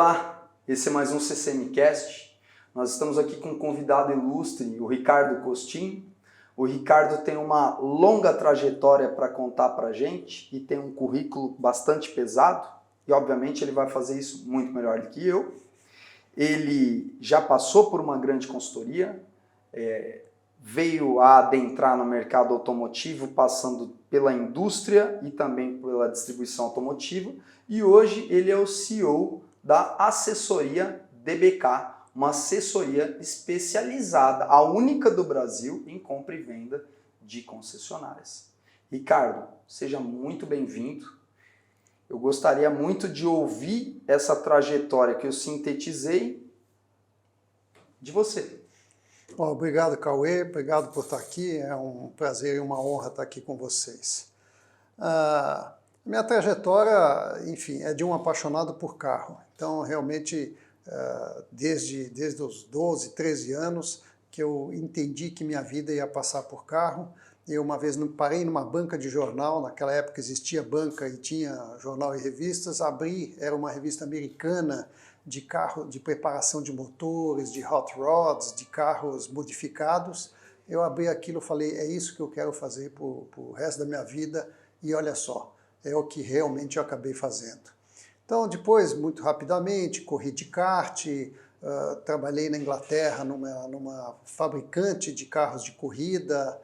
Olá, esse é mais um CCMcast. Nós estamos aqui com um convidado ilustre, o Ricardo Costin. O Ricardo tem uma longa trajetória para contar para a gente e tem um currículo bastante pesado e obviamente ele vai fazer isso muito melhor do que eu. Ele já passou por uma grande consultoria, veio a adentrar no mercado automotivo passando pela indústria e também pela distribuição automotiva e hoje ele é o CEO da assessoria DBK, uma assessoria especializada, a única do Brasil em compra e venda de concessionárias. Ricardo, seja muito bem-vindo. Eu gostaria muito de ouvir essa trajetória que eu sintetizei de você. Bom, obrigado, Cauê, obrigado por estar aqui, é um prazer e uma honra estar aqui com vocês. Minha trajetória, enfim, é de um apaixonado por carro, então realmente desde os 12, 13 anos que eu entendi que minha vida ia passar por carro. Eu uma vez parei numa banca de jornal, naquela época existia banca e tinha jornal e revistas, abri, era uma revista americana de carro, de preparação de motores, de hot rods, de carros modificados. Eu abri aquilo e falei, é isso que eu quero fazer pro resto da minha vida e olha só, é o que realmente eu acabei fazendo. Então depois, muito rapidamente, corri de kart, trabalhei na Inglaterra numa fabricante de carros de corrida,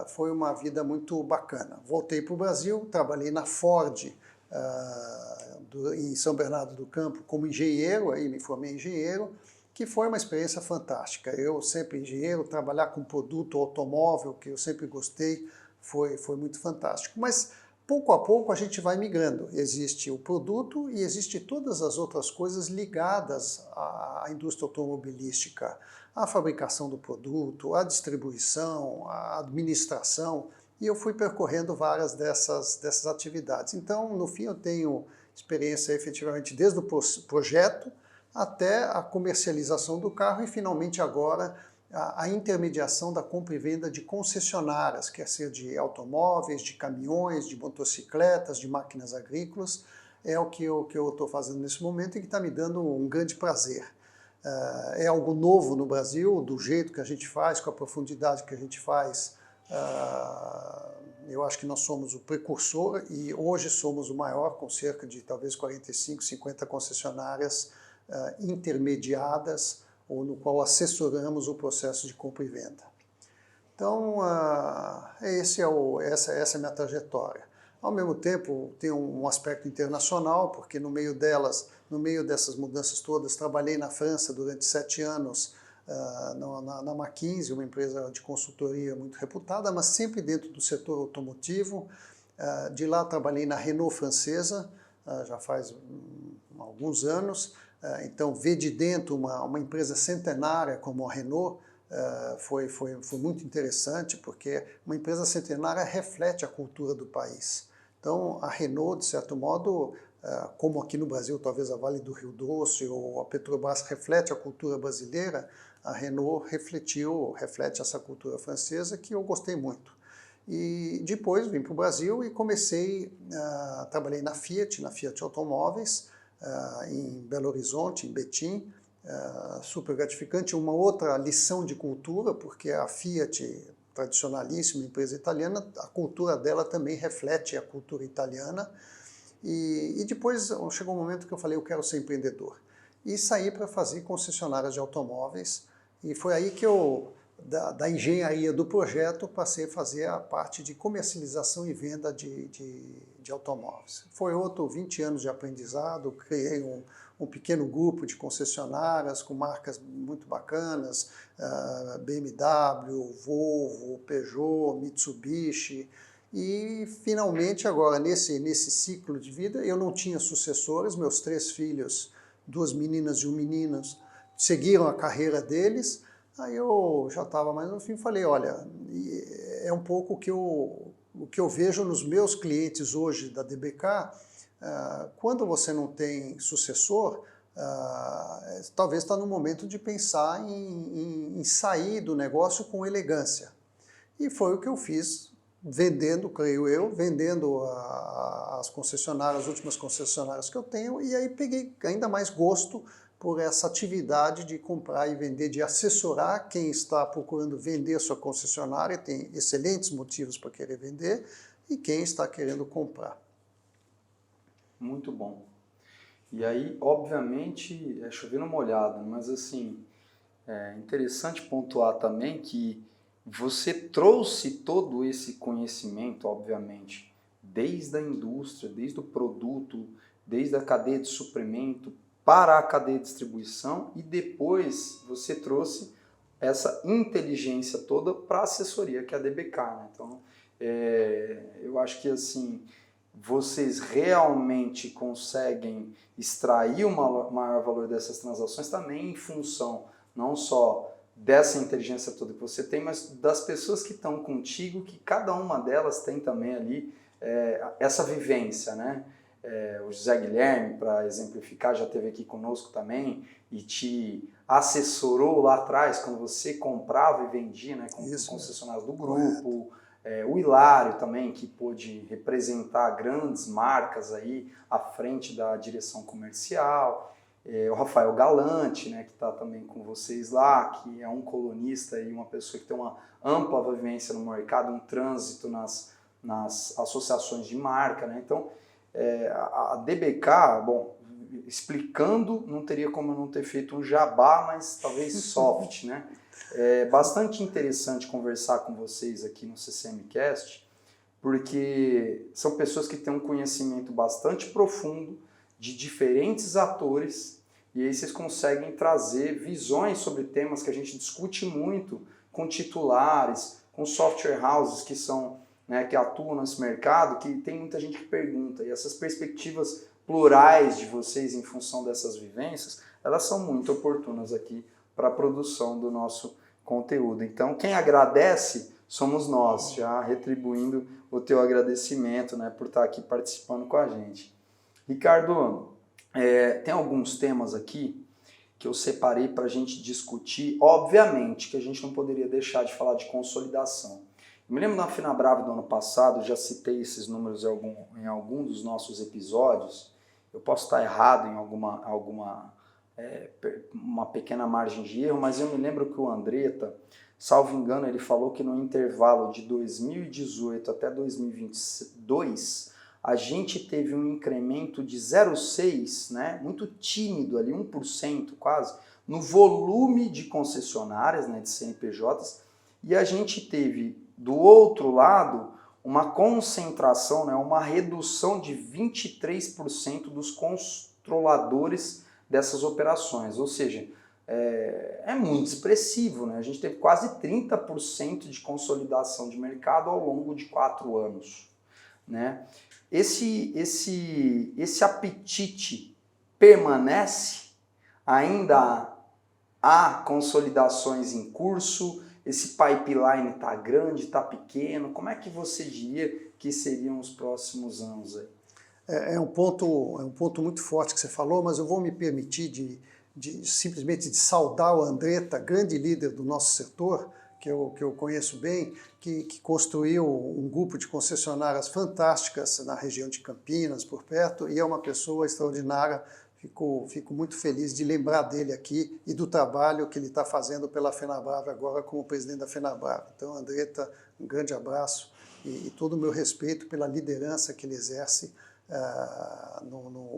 foi uma vida muito bacana. Voltei para o Brasil, trabalhei na Ford, em São Bernardo do Campo, como engenheiro, aí me formei engenheiro, que foi uma experiência fantástica. Eu sempre engenheiro, trabalhar com produto automóvel, que eu sempre gostei, foi muito fantástico. Mas pouco a pouco a gente vai migrando. Existe o produto e existe todas as outras coisas ligadas à indústria automobilística, a fabricação do produto, a distribuição, a administração, e eu fui percorrendo várias dessas atividades. Então, no fim, eu tenho experiência efetivamente desde o projeto até a comercialização do carro e, finalmente, agora, a intermediação da compra e venda de concessionárias, quer ser de automóveis, de caminhões, de motocicletas, de máquinas agrícolas, é o que eu estou fazendo nesse momento e que está me dando um grande prazer. É algo novo no Brasil, do jeito que a gente faz, com a profundidade que a gente faz. Eu acho que nós somos o precursor e hoje somos o maior, com cerca de talvez 45, 50 concessionárias intermediadas, ou no qual assessoramos o processo de compra e venda. Então, essa é a minha trajetória. Ao mesmo tempo, tem um aspecto internacional, porque no meio dessas mudanças todas, trabalhei na França durante 7 anos, na McKinsey, uma empresa de consultoria muito reputada, mas sempre dentro do setor automotivo. De lá trabalhei na Renault francesa, já faz alguns anos. Então, ver de dentro uma empresa centenária como a Renault foi muito interessante, porque uma empresa centenária reflete a cultura do país. Então, a Renault, de certo modo, como aqui no Brasil, talvez a Vale do Rio Doce ou a Petrobras reflete a cultura brasileira, a Renault reflete essa cultura francesa que eu gostei muito. E depois vim para o Brasil e trabalhei na Fiat Automóveis, em Belo Horizonte, em Betim, super gratificante. Uma outra lição de cultura, porque a Fiat, tradicionalíssima empresa italiana, a cultura dela também reflete a cultura italiana. E depois chegou um momento que eu falei, eu quero ser empreendedor. E saí para fazer concessionárias de automóveis, e foi aí que da engenharia do projeto, passei a fazer a parte de comercialização e venda de automóveis. Foi outro 20 anos de aprendizado, criei um pequeno grupo de concessionárias com marcas muito bacanas, BMW, Volvo, Peugeot, Mitsubishi, e finalmente agora nesse ciclo de vida eu não tinha sucessores, meus 3 filhos, 2 meninas e um menino, seguiram a carreira deles. Aí eu já estava mais no fim, falei, olha, é um pouco o que eu vejo nos meus clientes hoje da DBK, quando você não tem sucessor, talvez está no momento de pensar em sair do negócio com elegância. E foi o que eu fiz vendendo, creio eu, vendendo as concessionárias, as últimas concessionárias que eu tenho, e aí peguei ainda mais gosto por essa atividade de comprar e vender, de assessorar quem está procurando vender sua concessionária, tem excelentes motivos para querer vender, e quem está querendo comprar. Muito bom. E aí, obviamente, é chover no molhado, mas assim, é interessante pontuar também que você trouxe todo esse conhecimento, obviamente, desde a indústria, desde o produto, desde a cadeia de suprimento para a cadeia de distribuição e depois você trouxe essa inteligência toda para a assessoria, que é a DBK, né? Então, eu acho que assim, vocês realmente conseguem extrair o maior valor dessas transações também em função não só dessa inteligência toda que você tem, mas das pessoas que estão contigo, que cada uma delas tem também ali essa vivência, né? O José Guilherme, para exemplificar, já esteve aqui conosco também e te assessorou lá atrás, quando você comprava e vendia, né, com concessionários do grupo. O Hilário também, que pôde representar grandes marcas aí à frente da direção comercial. O Rafael Galante, né, que está também com vocês lá, que é um colunista e uma pessoa que tem uma ampla vivência no mercado, um trânsito nas associações de marca, né? Então, a DBK, bom, explicando, não teria como eu não ter feito um jabá, mas talvez soft, né? É bastante interessante conversar com vocês aqui no CCMcast, porque são pessoas que têm um conhecimento bastante profundo de diferentes atores, e aí vocês conseguem trazer visões sobre temas que a gente discute muito com titulares, com software houses que são, né, que atuam nesse mercado, que tem muita gente que pergunta, e essas perspectivas plurais de vocês em função dessas vivências, elas são muito oportunas aqui para a produção do nosso conteúdo. Então, quem agradece somos nós, já retribuindo o teu agradecimento, né, por estar aqui participando com a gente. Ricardo, tem alguns temas aqui que eu separei para a gente discutir. Obviamente que a gente não poderia deixar de falar de consolidação. Eu me lembro da Fenabrave do ano passado, já citei esses números em algum dos nossos episódios. Eu posso estar errado em uma pequena margem de erro, mas eu me lembro que o Andretta, salvo engano, ele falou que no intervalo de 2018 até 2022, a gente teve um incremento de 0,6%, né, muito tímido ali, 1% quase, no volume de concessionárias, né, de CNPJs, e a gente teve, do outro lado, uma concentração, né, uma redução de 23% dos controladores dessas operações, ou seja, é muito expressivo, né? A gente teve quase 30% de consolidação de mercado ao longo de 4 anos, né? Esse apetite permanece? Ainda há consolidações em curso? Esse pipeline está grande, está pequeno? Como é que você diria que seriam os próximos anos aí? É um ponto muito forte que você falou, mas eu vou me permitir simplesmente de saudar o Andretta, grande líder do nosso setor, que eu conheço bem, que construiu um grupo de concessionárias fantásticas na região de Campinas, por perto, e é uma pessoa extraordinária. Fico muito feliz de lembrar dele aqui e do trabalho que ele está fazendo pela Fenabrave agora como presidente da Fenabrave. Então, Andretta, um grande abraço e todo o meu respeito pela liderança que ele exerce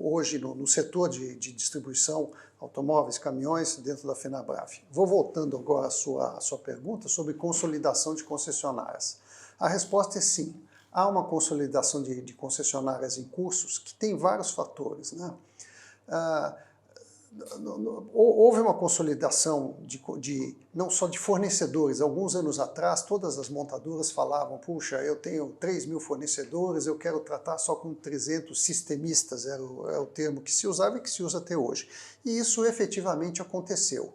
hoje no setor de distribuição, automóveis, caminhões, dentro da Fenabrave. Vou voltando agora à sua pergunta sobre consolidação de concessionárias. A resposta é sim. Há uma consolidação de concessionárias em cursos que tem vários fatores, né? Houve uma consolidação não só de fornecedores. Alguns anos atrás, todas as montadoras falavam, puxa, eu tenho 3.000 fornecedores, eu quero tratar só com 300 sistemistas, era o termo que se usava e que se usa até hoje. E isso efetivamente aconteceu.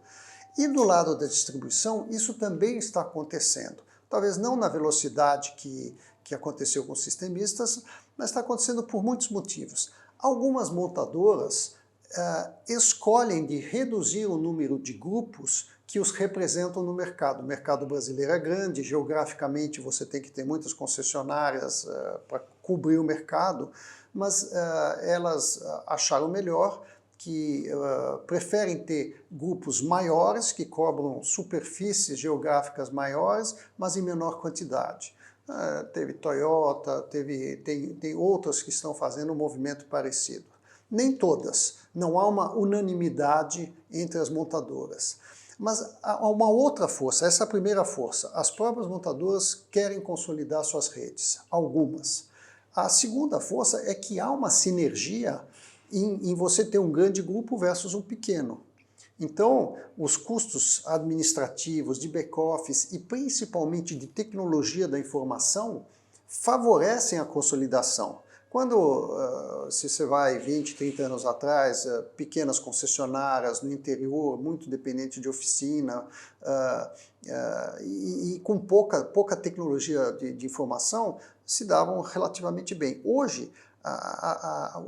E do lado da distribuição, isso também está acontecendo. Talvez não na velocidade que aconteceu com os sistemistas, mas está acontecendo por muitos motivos. Algumas montadoras escolhem de reduzir o número de grupos que os representam no mercado. O mercado brasileiro é grande, geograficamente você tem que ter muitas concessionárias para cobrir o mercado, mas elas acharam melhor que preferem ter grupos maiores, que cobram superfícies geográficas maiores, mas em menor quantidade. Teve Toyota, tem outras que estão fazendo um movimento parecido. Nem todas, não há uma unanimidade entre as montadoras. Mas há uma outra força, essa é a primeira força. As próprias montadoras querem consolidar suas redes, algumas. A segunda força é que há uma sinergia em você ter um grande grupo versus um pequeno. Então, os custos administrativos, de back-office e principalmente de tecnologia da informação favorecem a consolidação. Quando, se você vai 20, 30 anos atrás, pequenas concessionárias no interior, muito dependente de oficina, e com pouca tecnologia de informação, se davam relativamente bem. Hoje,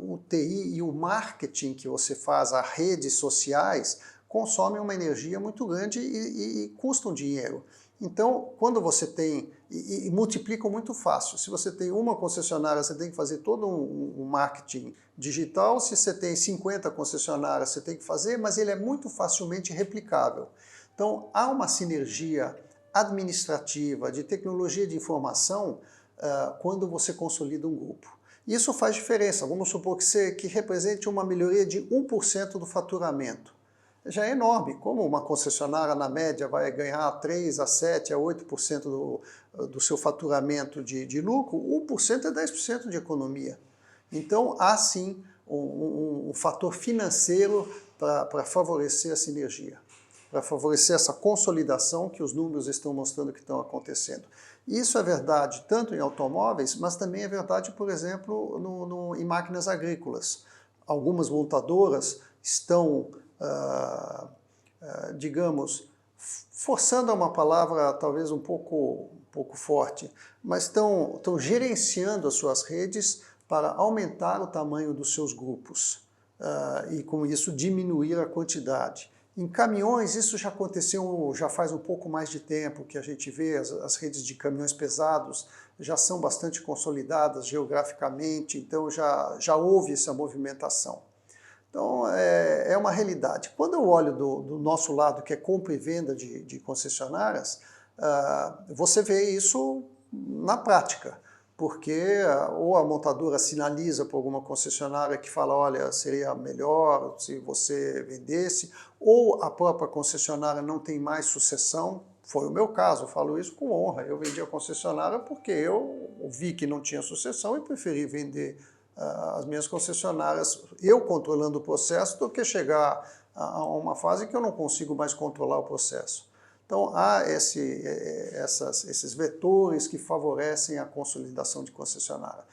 o TI e o marketing que você faz, as redes sociais, consomem uma energia muito grande e custam dinheiro. Então, quando você tem, e multiplicam muito fácil, se você tem uma concessionária, você tem que fazer todo um marketing digital, se você tem 50 concessionárias, você tem que fazer, mas ele é muito facilmente replicável. Então, há uma sinergia administrativa, de tecnologia de informação, quando você consolida um grupo. Isso faz diferença, vamos supor que represente uma melhoria de 1% do faturamento. Já é enorme, como uma concessionária na média vai ganhar 3 a 7 a 8% do seu faturamento de lucro, 1% é 10% de economia. Então há sim um fator financeiro para favorecer a sinergia, para favorecer essa consolidação que os números estão mostrando que estão acontecendo. Isso é verdade tanto em automóveis, mas também é verdade, por exemplo, em máquinas agrícolas. Algumas montadoras estão digamos, forçando é uma palavra talvez um pouco forte, mas estão gerenciando as suas redes para aumentar o tamanho dos seus grupos e com isso diminuir a quantidade. Em caminhões isso já aconteceu, já faz um pouco mais de tempo que a gente vê, as redes de caminhões pesados já são bastante consolidadas geograficamente, então já houve essa movimentação. Então, é uma realidade. Quando eu olho do nosso lado, que é compra e venda de concessionárias, você vê isso na prática, porque ou a montadora sinaliza para alguma concessionária que fala, olha, seria melhor se você vendesse, ou a própria concessionária não tem mais sucessão. Foi o meu caso, eu falo isso com honra. Eu vendi a concessionária porque eu vi que não tinha sucessão e preferi vender as minhas concessionárias, eu controlando o processo, do que chegar a uma fase que eu não consigo mais controlar o processo. Então, há esses vetores que favorecem a consolidação de concessionária.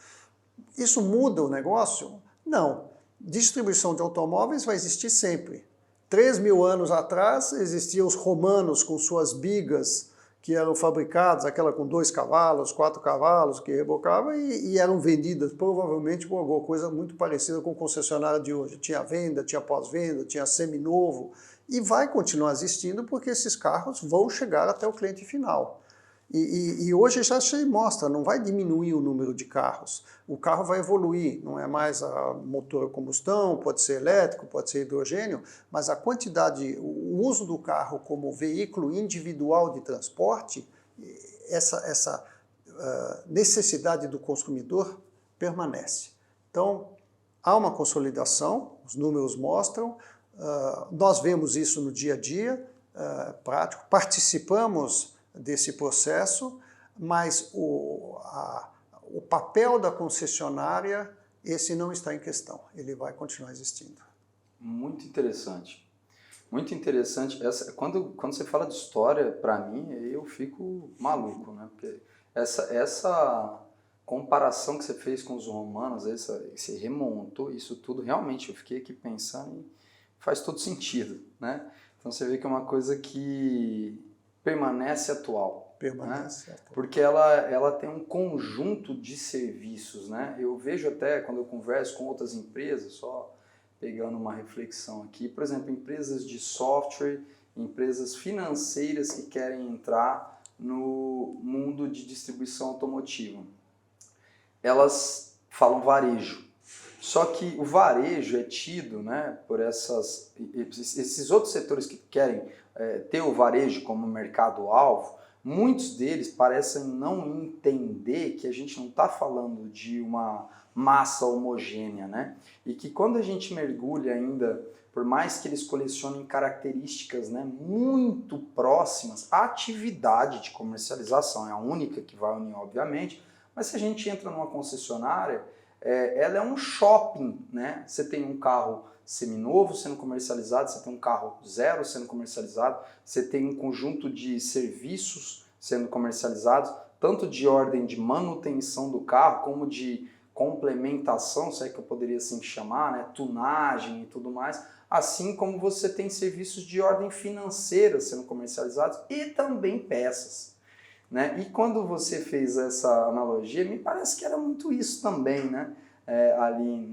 Isso muda o negócio? Não. Distribuição de automóveis vai existir sempre. 3.000 anos atrás, existiam os romanos com suas bigas, que eram fabricadas, aquela com 2 cavalos, 4 cavalos, que rebocava e eram vendidas provavelmente por alguma coisa muito parecida com concessionária de hoje. Tinha venda, tinha pós-venda, tinha seminovo, e vai continuar existindo porque esses carros vão chegar até o cliente final. E hoje já se mostra, não vai diminuir o número de carros. O carro vai evoluir, não é mais a motor a combustão, pode ser elétrico, pode ser hidrogênio, mas a quantidade, o uso do carro como veículo individual de transporte, essa necessidade do consumidor permanece. Então, há uma consolidação, os números mostram, nós vemos isso no dia a dia, prático, participamos desse processo, mas o papel da concessionária, esse não está em questão, ele vai continuar existindo. Muito interessante. Muito interessante. Quando você fala de história, para mim, eu fico maluco, né? Porque essa comparação que você fez com os romanos, você remontou isso tudo, realmente eu fiquei aqui pensando e faz todo sentido, né? Então você vê que é uma coisa que permanece atual. Permanece, né? Porque ela tem um conjunto de serviços, né? Eu vejo até quando eu converso com outras empresas, só pegando uma reflexão aqui, por exemplo, empresas de software, empresas financeiras que querem entrar no mundo de distribuição automotiva. Elas falam varejo. Só que o varejo é tido, né, por esses outros setores que querem ter o varejo como mercado-alvo, muitos deles parecem não entender que a gente não está falando de uma massa homogênea, né? E que quando a gente mergulha ainda, por mais que eles colecionem características, né, muito próximas, a atividade de comercialização é a única que vai unir, obviamente, mas se a gente entra numa concessionária, ela é um shopping, né? Você tem um carro seminovo sendo comercializado, você tem um carro zero sendo comercializado, você tem um conjunto de serviços sendo comercializados, tanto de ordem de manutenção do carro, como de complementação, se é que eu poderia assim chamar, né? Tunagem e tudo mais, assim como você tem serviços de ordem financeira sendo comercializados e também peças. Né? E quando você fez essa analogia, me parece que era muito isso também, né? Ali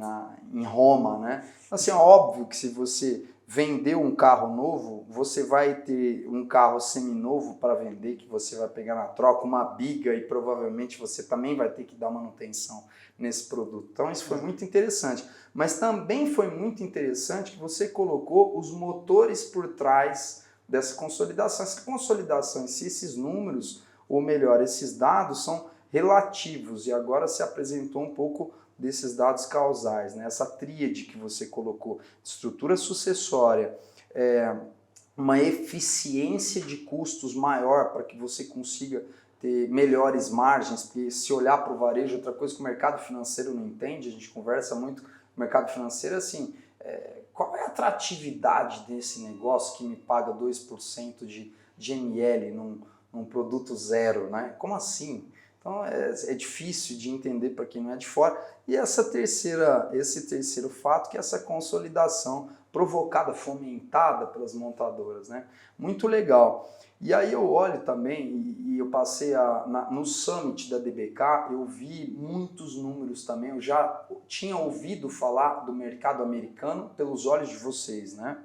em Roma, né? Assim, é óbvio que se você vender um carro novo, você vai ter um carro seminovo para vender, que você vai pegar na troca, uma biga, e provavelmente você também vai ter que dar manutenção nesse produto. Então isso foi muito interessante. Mas também foi muito interessante que você colocou os motores por trás dessa consolidação. Essa consolidação em si, esses números, ou melhor, esses dados são relativos, e agora se apresentou um pouco desses dados causais, né? Essa tríade que você colocou, estrutura sucessória, uma eficiência de custos maior para que você consiga ter melhores margens, porque se olhar para o varejo, outra coisa que o mercado financeiro não entende, a gente conversa muito com o mercado financeiro, assim, qual é a atratividade desse negócio que me paga 2% de ml num produto zero, né? Como assim? Então é difícil de entender para quem não é de fora. E esse terceiro fato, que é essa consolidação provocada, fomentada pelas montadoras, né? Muito legal. E aí eu olho também, e eu passei no Summit da DBK, eu vi muitos números também, eu já tinha ouvido falar do mercado americano pelos olhos de vocês, né?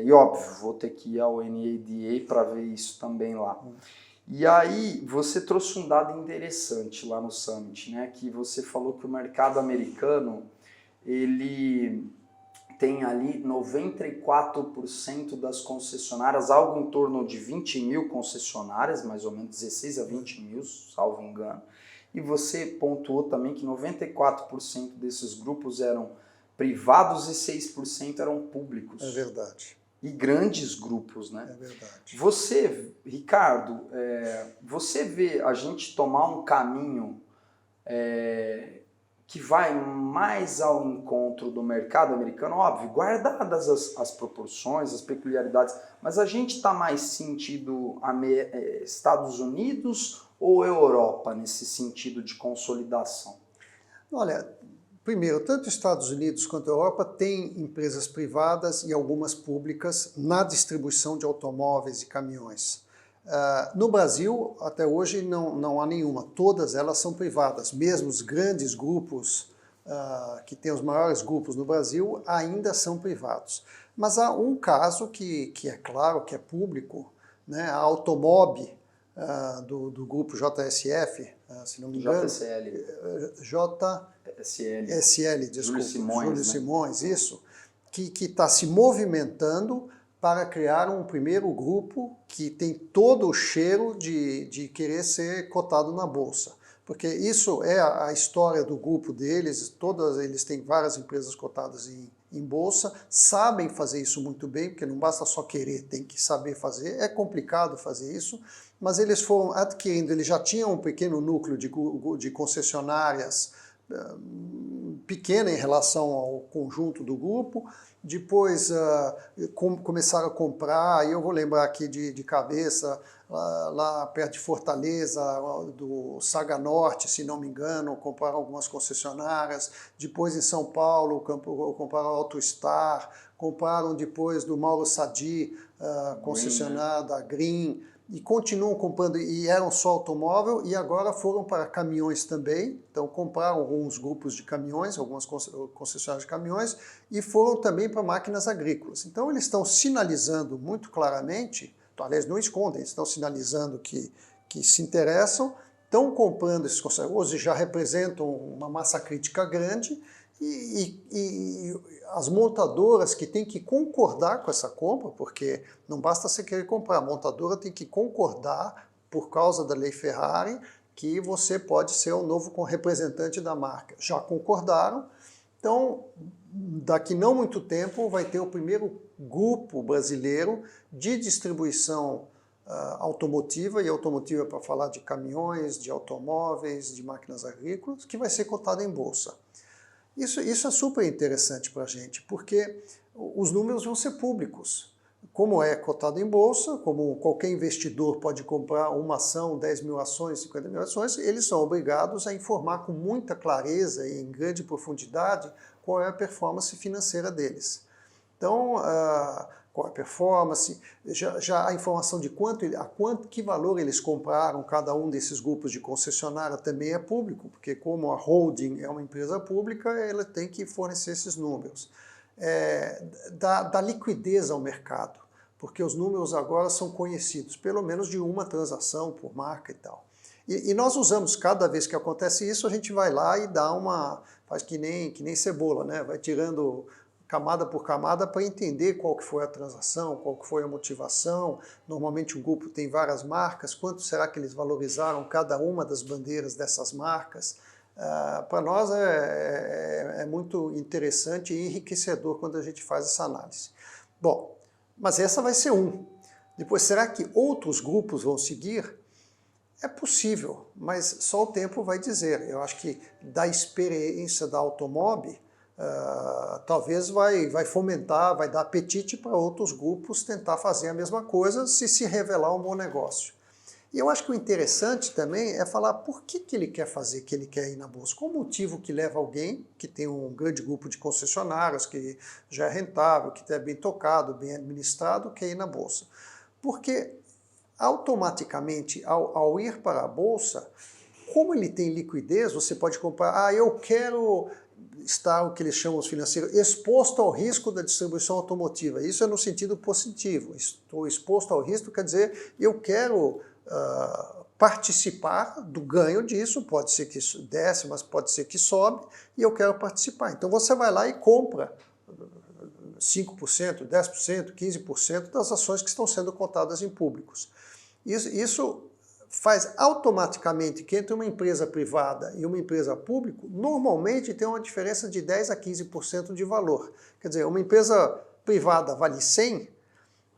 E óbvio, vou ter que ir ao NADA para ver isso também lá. E aí você trouxe um dado interessante lá no Summit, né? Que você falou que o mercado americano, ele tem ali 94% das concessionárias, algo em torno de 20 mil concessionárias, mais ou menos 16 a 20 mil, salvo engano. E você pontuou também que 94% desses grupos eram privados e 6% eram públicos. É verdade. E grandes grupos, né? É verdade. Você, Ricardo, você vê a gente tomar um caminho que vai mais ao encontro do mercado americano, óbvio, guardadas as proporções, as peculiaridades, mas a gente está mais sentido Estados Unidos ou Europa nesse sentido de consolidação? Olha, primeiro, tanto Estados Unidos quanto a Europa têm empresas privadas e algumas públicas na distribuição de automóveis e caminhões. No Brasil, até hoje, não há nenhuma. Todas elas são privadas. Mesmo os grandes grupos, que têm os maiores grupos no Brasil, ainda são privados. Mas há um caso que é claro, que é público, né? A Automob, do grupo JSF, se não me engano. JSL. SL, desculpa. Júlio Simões, né? Isso. Que está se movimentando para criar um primeiro grupo que tem todo o cheiro de querer ser cotado na Bolsa. Porque isso é a história do grupo deles, eles têm várias empresas cotadas em Bolsa, sabem fazer isso muito bem, porque não basta só querer, tem que saber fazer, é complicado fazer isso, mas eles foram adquirindo, eles já tinham um pequeno núcleo de concessionárias pequena em relação ao conjunto do grupo, depois começaram a comprar, e eu vou lembrar aqui de cabeça, lá perto de Fortaleza, do Saga Norte, se não me engano, compraram algumas concessionárias, depois em São Paulo compraram a AutoStar, compraram depois do Mauro Sadi concessionária da Green, e continuam comprando, e eram só automóvel, e agora foram para caminhões também, então compraram alguns grupos de caminhões, algumas concessionárias de caminhões, e foram também para máquinas agrícolas. Então eles estão sinalizando muito claramente, aliás não escondem, estão sinalizando que se interessam, estão comprando esses concessionários, hoje já representam uma massa crítica grande, e as montadoras que têm que concordar com essa compra, porque não basta você querer comprar, a montadora tem que concordar, por causa da lei Ferrari, que você pode ser o novo representante da marca. Já concordaram, então daqui não muito tempo vai ter o primeiro grupo brasileiro de distribuição automotiva, e automotiva para falar de caminhões, de automóveis, de máquinas agrícolas, que vai ser cotado em bolsa. Isso é super interessante para a gente, porque os números vão ser públicos. Como é cotado em bolsa, como qualquer investidor pode comprar uma ação, 10 mil ações, 50 mil ações, eles são obrigados a informar com muita clareza e em grande profundidade qual é a performance financeira deles. Então, qual a performance, já a informação de que valor eles compraram cada um desses grupos de concessionária também é público, porque como a holding é uma empresa pública, ela tem que fornecer esses números. Da liquidez ao mercado, porque os números agora são conhecidos, pelo menos de uma transação por marca e tal. E nós usamos, cada vez que acontece isso, a gente vai lá e faz que nem cebola, né? Vai tirando camada por camada para entender qual que foi a transação, qual que foi a motivação. Normalmente o grupo tem várias marcas, quanto será que eles valorizaram cada uma das bandeiras dessas marcas? Para nós é muito interessante e enriquecedor quando a gente faz essa análise. Bom, mas essa vai ser um. Depois, será que outros grupos vão seguir? É possível, mas só o tempo vai dizer. Eu acho que da experiência da Automob, talvez vai fomentar, vai dar apetite para outros grupos tentar fazer a mesma coisa se revelar um bom negócio. E eu acho que o interessante também é falar por que ele quer fazer, que ele quer ir na bolsa. Qual o motivo que leva alguém que tem um grande grupo de concessionários, que já é rentável, que é bem tocado, bem administrado, quer ir na bolsa? Porque automaticamente, ao ir para a bolsa, como ele tem liquidez, você pode comprar, eu quero estar, o que eles chamam os financeiros, exposto ao risco da distribuição automotiva. Isso é no sentido positivo. Estou exposto ao risco, quer dizer, eu quero participar do ganho disso, pode ser que isso desce, mas pode ser que sobe, e eu quero participar. Então você vai lá e compra 5%, 10%, 15% das ações que estão sendo cotadas em públicos. Isso faz automaticamente que entre uma empresa privada e uma empresa pública, normalmente tem uma diferença de 10% a 15% de valor. Quer dizer, uma empresa privada vale 100,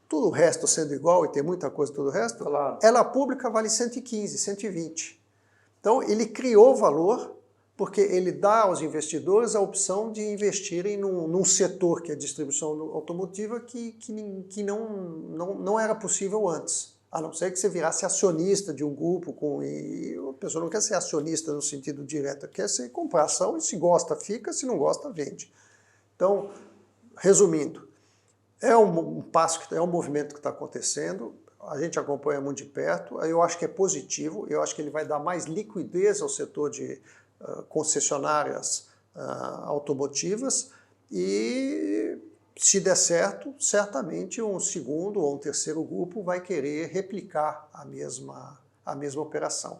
tudo o resto sendo igual, e tem muita coisa todo o resto, claro. Ela pública vale 115, 120. Então ele criou valor, porque ele dá aos investidores a opção de investirem num setor que é a distribuição automotiva que não era possível antes. A não ser que você virasse acionista de um grupo, e a pessoa não quer ser acionista no sentido direto, quer ser comprar ação, e se gosta fica, se não gosta vende. Então, resumindo, é um passo, é um movimento que está acontecendo, a gente acompanha muito de perto, eu acho que é positivo, eu acho que ele vai dar mais liquidez ao setor de concessionárias automotivas, e se der certo, certamente um segundo ou um terceiro grupo vai querer replicar a mesma operação.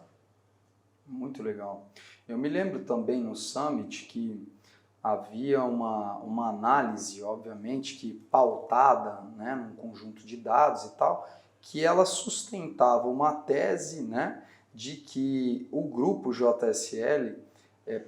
Muito legal. Eu me lembro também no Summit que havia uma análise, obviamente, que pautada, né, num conjunto de dados e tal, que ela sustentava uma tese, né, de que o grupo JSL,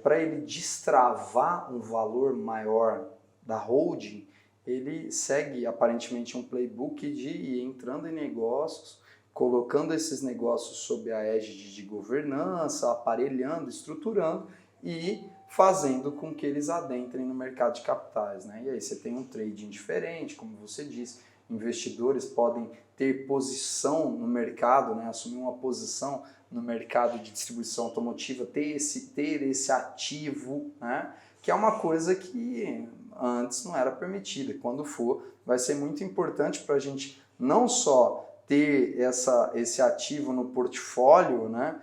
para ele destravar um valor maior da holding, ele segue aparentemente um playbook de ir entrando em negócios, colocando esses negócios sob a égide de governança, aparelhando, estruturando e fazendo com que eles adentrem no mercado de capitais, né? E aí você tem um trading diferente, como você disse, investidores podem ter posição no mercado, né? Assumir uma posição no mercado de distribuição automotiva, ter esse ativo, né? Que é uma coisa que antes não era permitida. Quando for, vai ser muito importante para a gente não só ter esse ativo no portfólio, né,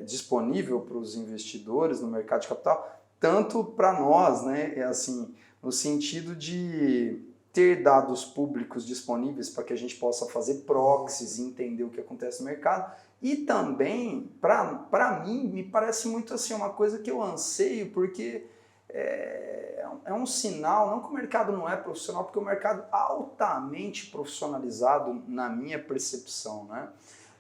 disponível para os investidores no mercado de capital, tanto para nós, né, assim, no sentido de ter dados públicos disponíveis para que a gente possa fazer proxies e entender o que acontece no mercado. E também, para mim, me parece muito assim uma coisa que eu anseio, porque é um sinal, não que o mercado não é profissional, porque o mercado é altamente profissionalizado na minha percepção, né?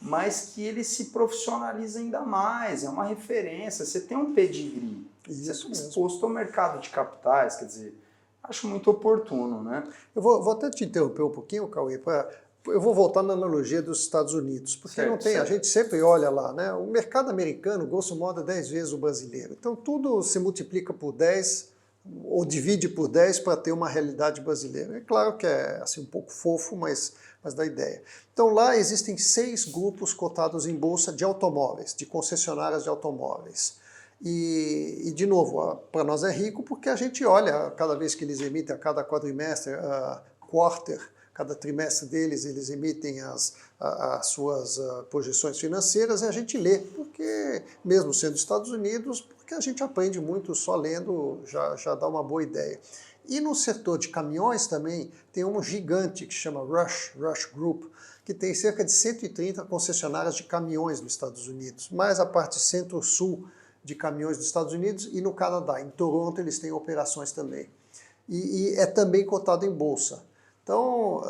Mas que ele se profissionaliza ainda mais, é uma referência, você tem um pedigree, você está exposto ao mercado de capitais, quer dizer, acho muito oportuno, né? Eu vou até te interromper um pouquinho, Cauê, eu vou voltar na analogia dos Estados Unidos, porque Certo, não tem, a gente sempre olha lá, né? O mercado americano, grosso modo, é 10 vezes o brasileiro. Então tudo se multiplica por 10 ou divide por 10 para ter uma realidade brasileira. É claro que é assim, um pouco fofo, mas dá ideia. Então lá existem 6 grupos cotados em bolsa de automóveis, de concessionárias de automóveis. E de novo, para nós é rico porque a gente olha cada vez que eles emitem, a cada quadrimestre, cada trimestre deles, eles emitem as suas projeções financeiras e a gente lê, porque mesmo sendo Estados Unidos, porque a gente aprende muito só lendo, já dá uma boa ideia. E no setor de caminhões também tem um gigante que chama Rush Group, que tem cerca de 130 concessionárias de caminhões nos Estados Unidos, mais a parte centro-sul de caminhões dos Estados Unidos e no Canadá. Em Toronto eles têm operações também. E é também cotado em bolsa. Então,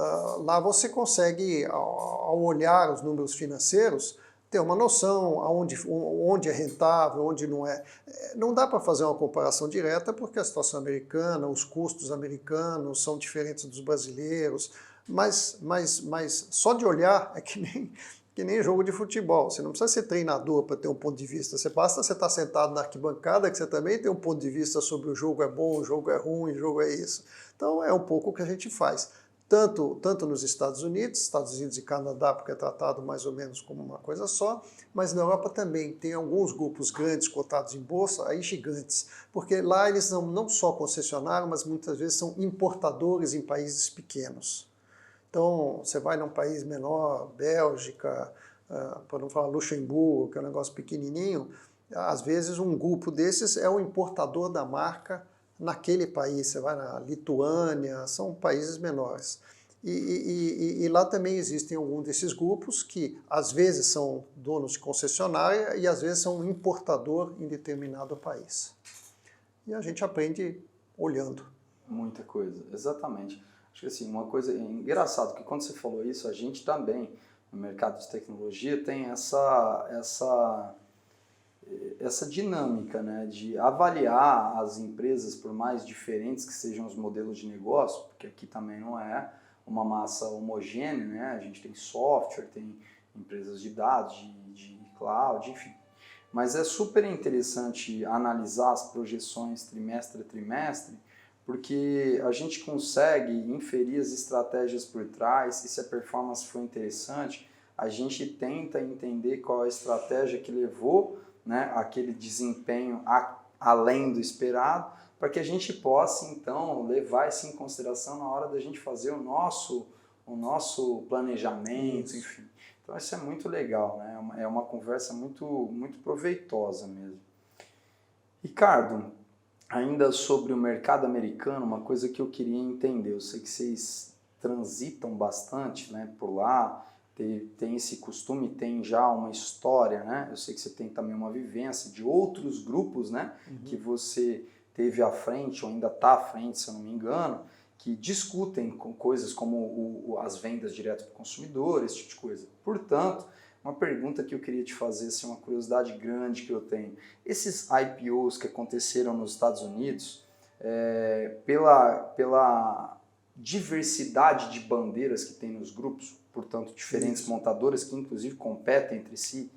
lá você consegue, ao olhar os números financeiros, ter uma noção onde é rentável, onde não é. Não dá para fazer uma comparação direta, porque a situação americana, os custos americanos são diferentes dos brasileiros, mas só de olhar é que nem jogo de futebol. Você não precisa ser treinador para ter um ponto de vista. Basta você estar sentado na arquibancada que você também tem um ponto de vista sobre o jogo é bom, o jogo é ruim, o jogo é isso. Então é um pouco o que a gente faz. Tanto nos Estados Unidos e Canadá, porque é tratado mais ou menos como uma coisa só, mas na Europa também tem alguns grupos grandes cotados em bolsa, aí gigantes, porque lá eles não só concessionários, mas muitas vezes são importadores em países pequenos. Então, você vai num país menor, Bélgica, para não falar Luxemburgo, que é um negócio pequenininho, às vezes um grupo desses é o importador da marca naquele país. Você vai na Lituânia, são países menores. E lá também existem alguns desses grupos que às vezes são donos de concessionária e às vezes são um importador em determinado país. E a gente aprende olhando. Muita coisa, exatamente. Acho que assim, uma coisa engraçada, que quando você falou isso, a gente também, no mercado de tecnologia, tem essa dinâmica, né, de avaliar as empresas, por mais diferentes que sejam os modelos de negócio, porque aqui também não é uma massa homogênea, né, a gente tem software, tem empresas de dados, de cloud, enfim. Mas é super interessante analisar as projeções trimestre a trimestre, porque a gente consegue inferir as estratégias por trás, e se a performance for interessante, a gente tenta entender qual a estratégia que levou, né, aquele desempenho além do esperado, para que a gente possa, então, levar isso em consideração na hora da gente fazer o nosso planejamento, enfim. Então isso é muito legal, né? É uma conversa muito proveitosa mesmo. Ricardo, ainda sobre o mercado americano, uma coisa que eu queria entender, eu sei que vocês transitam bastante, né, por lá, tem esse costume, tem já uma história, né? Eu sei que você tem também uma vivência de outros grupos, né, que você teve à frente, ou ainda está à frente, se eu não me engano, que discutem com coisas como as vendas direto para o consumidor, esse tipo de coisa. Portanto, uma pergunta que eu queria te fazer, assim, uma curiosidade grande que eu tenho. Esses IPOs que aconteceram nos Estados Unidos, pela diversidade de bandeiras que tem nos grupos, portanto, diferentes montadoras que inclusive competem entre si,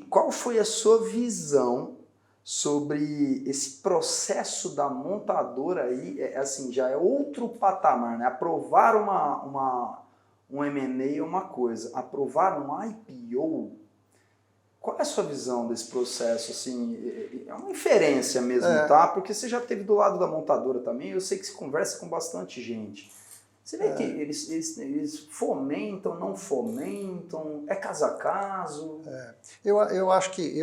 qual foi a sua visão sobre esse processo da montadora aí, assim, já é outro patamar, né? Aprovar um M&A é uma coisa, aprovar um IPO, qual é a sua visão desse processo? Assim, é uma inferência mesmo, É. tá? Porque você já esteve do lado da montadora também, eu sei que você conversa com bastante gente. Você vê que eles fomentam, não fomentam, é caso a caso? Eu acho que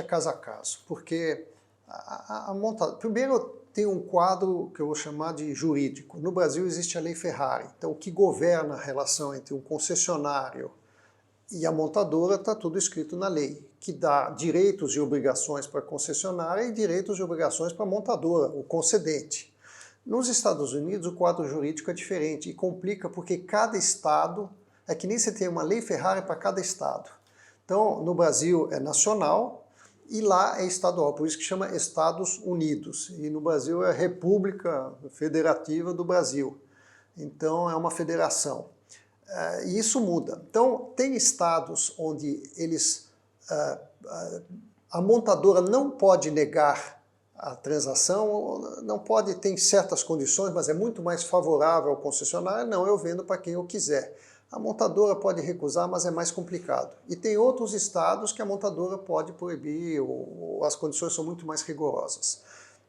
é caso a caso, porque a montadora... Primeiro, tem um quadro que eu vou chamar de jurídico. No Brasil existe a Lei Ferrari, então o que governa a relação entre um concessionário e a montadora está tudo escrito na lei, que dá direitos e obrigações para a concessionária e direitos e obrigações para a montadora, o concedente. Nos Estados Unidos o quadro jurídico é diferente e complica porque cada estado, é que nem você tem uma Lei Ferrari para cada estado. Então no Brasil é nacional e lá é estadual, por isso que chama Estados Unidos. E no Brasil é República Federativa do Brasil. Então é uma federação. E isso muda. Então tem estados onde a montadora não pode negar a transação, não pode, tem certas condições, mas é muito mais favorável ao concessionário, não, eu vendo para quem eu quiser. A montadora pode recusar, mas é mais complicado. E tem outros estados que a montadora pode proibir, ou as condições são muito mais rigorosas.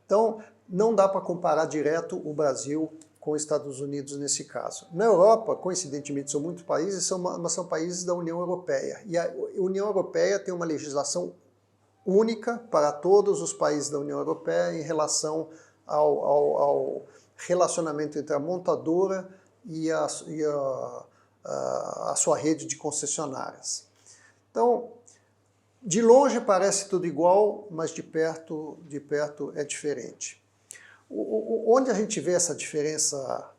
Então, não dá para comparar direto o Brasil com os Estados Unidos nesse caso. Na Europa, coincidentemente, são muitos países, mas são países da União Europeia. E a União Europeia tem uma legislação única para todos os países da União Europeia em relação ao relacionamento entre a montadora e a sua rede de concessionárias. Então, de longe parece tudo igual, mas de perto é diferente. Onde a gente vê essa diferença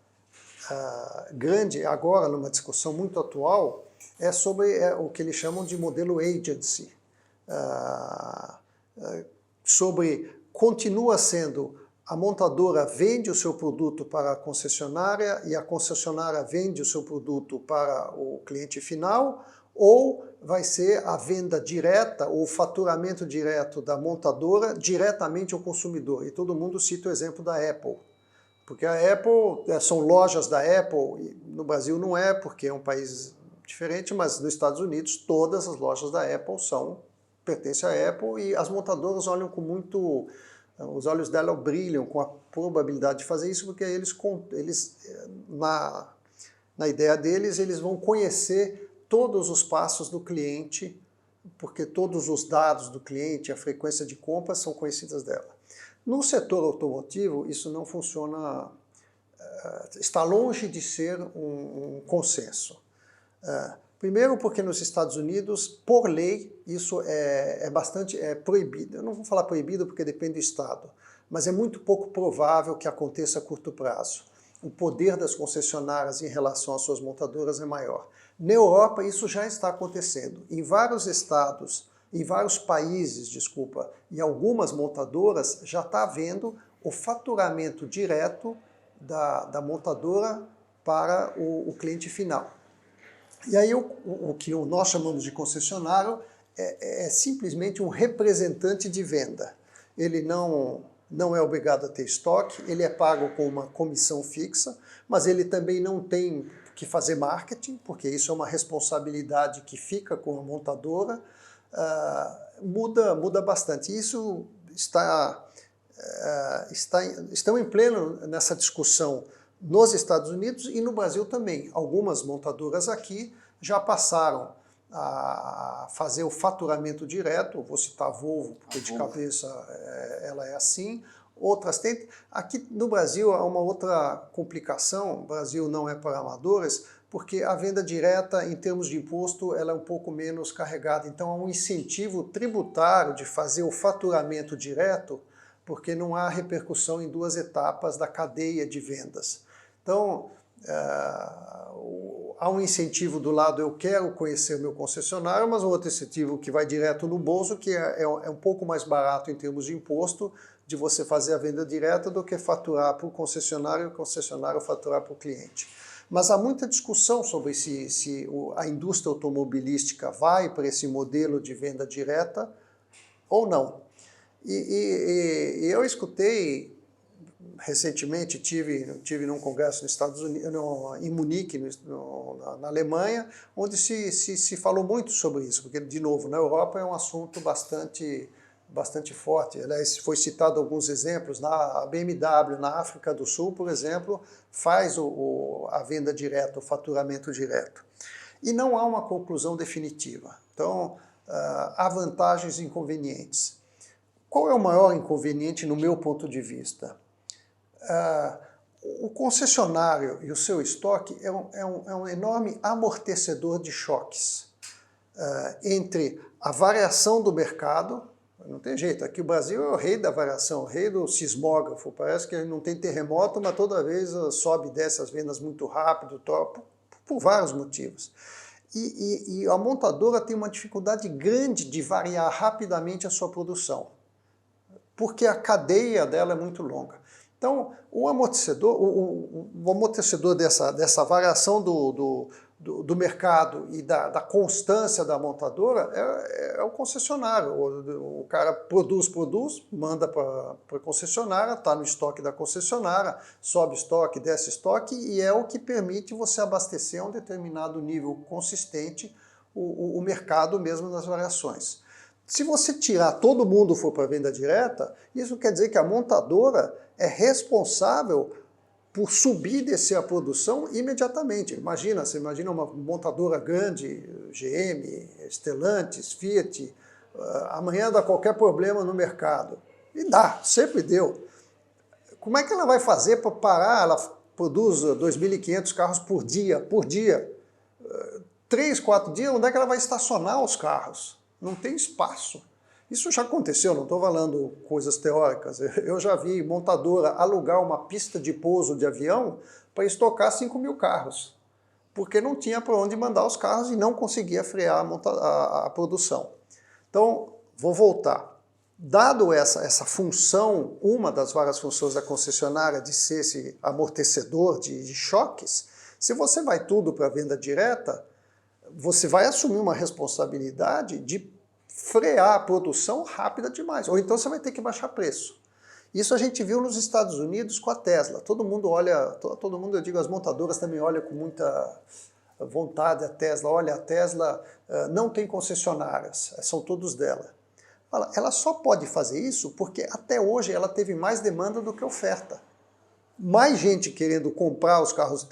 grande agora, numa discussão muito atual, é sobre o que eles chamam de modelo agency. Continua sendo a montadora vende o seu produto para a concessionária e a concessionária vende o seu produto para o cliente final, ou vai ser a venda direta ou o faturamento direto da montadora diretamente ao consumidor. E todo mundo cita o exemplo da Apple. Porque a Apple, são lojas da Apple, e no Brasil não é, porque é um país diferente, mas nos Estados Unidos todas as lojas da Apple pertencem à Apple e as montadoras olham com muito... Os olhos dela brilham com a probabilidade de fazer isso, porque eles na ideia deles, eles vão conhecer todos os passos do cliente, porque todos os dados do cliente, a frequência de compras são conhecidas dela. No setor automotivo, isso não funciona, está longe de ser um consenso. Primeiro porque nos Estados Unidos, por lei, isso é proibido. Eu não vou falar proibido porque depende do estado, mas é muito pouco provável que aconteça a curto prazo. O poder das concessionárias em relação às suas montadoras é maior. Na Europa isso já está acontecendo. Em vários estados, em vários países, desculpa, e algumas montadoras já está havendo o faturamento direto da montadora para o cliente final. E aí o que nós chamamos de concessionário é simplesmente um representante de venda. Ele não é obrigado a ter estoque, ele é pago com uma comissão fixa, mas ele também não tem que fazer marketing, porque isso é uma responsabilidade que fica com a montadora. Muda bastante. Isso estão em pleno nessa discussão nos Estados Unidos e no Brasil também. Algumas montadoras aqui já passaram a fazer o faturamento direto, vou citar a Volvo, porque de cabeça ela é assim. Outras têm. Aqui no Brasil há uma outra complicação, o Brasil não é para amadores, porque a venda direta, em termos de imposto, ela é um pouco menos carregada. Então há um incentivo tributário de fazer o faturamento direto, porque não há repercussão em duas etapas da cadeia de vendas. Então, há um incentivo do lado, eu quero conhecer o meu concessionário, mas um outro incentivo que vai direto no bolso, que é um pouco mais barato em termos de imposto, de você fazer a venda direta do que faturar para o concessionário e o concessionário faturar para o cliente. Mas há muita discussão sobre se a indústria automobilística vai para esse modelo de venda direta ou não. E eu escutei Recentemente tive num congresso nos Estados Unidos, em Munique, na Alemanha, onde se falou muito sobre isso, porque, de novo, na Europa é um assunto bastante forte. Aliás, foi citado alguns exemplos, a BMW na África do Sul, por exemplo, faz a venda direta, o faturamento direto. E não há uma conclusão definitiva. Então, há vantagens e inconvenientes. Qual é o maior inconveniente no meu ponto de vista? O concessionário e o seu estoque é um enorme amortecedor de choques entre a variação do mercado. Não tem jeito, aqui o Brasil é o rei da variação, o rei do sismógrafo, parece que não tem terremoto, mas toda vez sobe e desce as vendas muito rápido, por vários motivos. E a montadora tem uma dificuldade grande de variar rapidamente a sua produção, porque a cadeia dela é muito longa. Então, o amortecedor dessa variação do mercado e da constância da montadora é o concessionário. O cara produz, manda para a concessionária, está no estoque da concessionária, sobe estoque, desce estoque, e é o que permite você abastecer a um determinado nível consistente o mercado mesmo nas variações. Se você tirar todo mundo for para a venda direta, isso quer dizer que a montadora é responsável por subir e descer a produção imediatamente. Você imagina uma montadora grande, GM, Stellantis, Fiat, amanhã dá qualquer problema no mercado. E dá, sempre deu. Como é que ela vai fazer para parar? Ela produz 2.500 carros por dia. 3, 4 dias, onde é que ela vai estacionar os carros? Não tem espaço. Isso já aconteceu, não estou falando coisas teóricas. Eu já vi montadora alugar uma pista de pouso de avião para estocar 5.000 carros, porque não tinha para onde mandar os carros e não conseguia frear a produção. Então, vou voltar. Dado essa função, uma das várias funções da concessionária de ser esse amortecedor de choques, se você vai tudo para a venda direta, você vai assumir uma responsabilidade de frear a produção rápida demais, ou então você vai ter que baixar preço. Isso a gente viu nos Estados Unidos com a Tesla. Todo mundo, eu digo, as montadoras também olham com muita vontade a Tesla. Olha, a Tesla não tem concessionárias, são todos dela. Ela só pode fazer isso porque até hoje ela teve mais demanda do que oferta. Mais gente querendo comprar os carros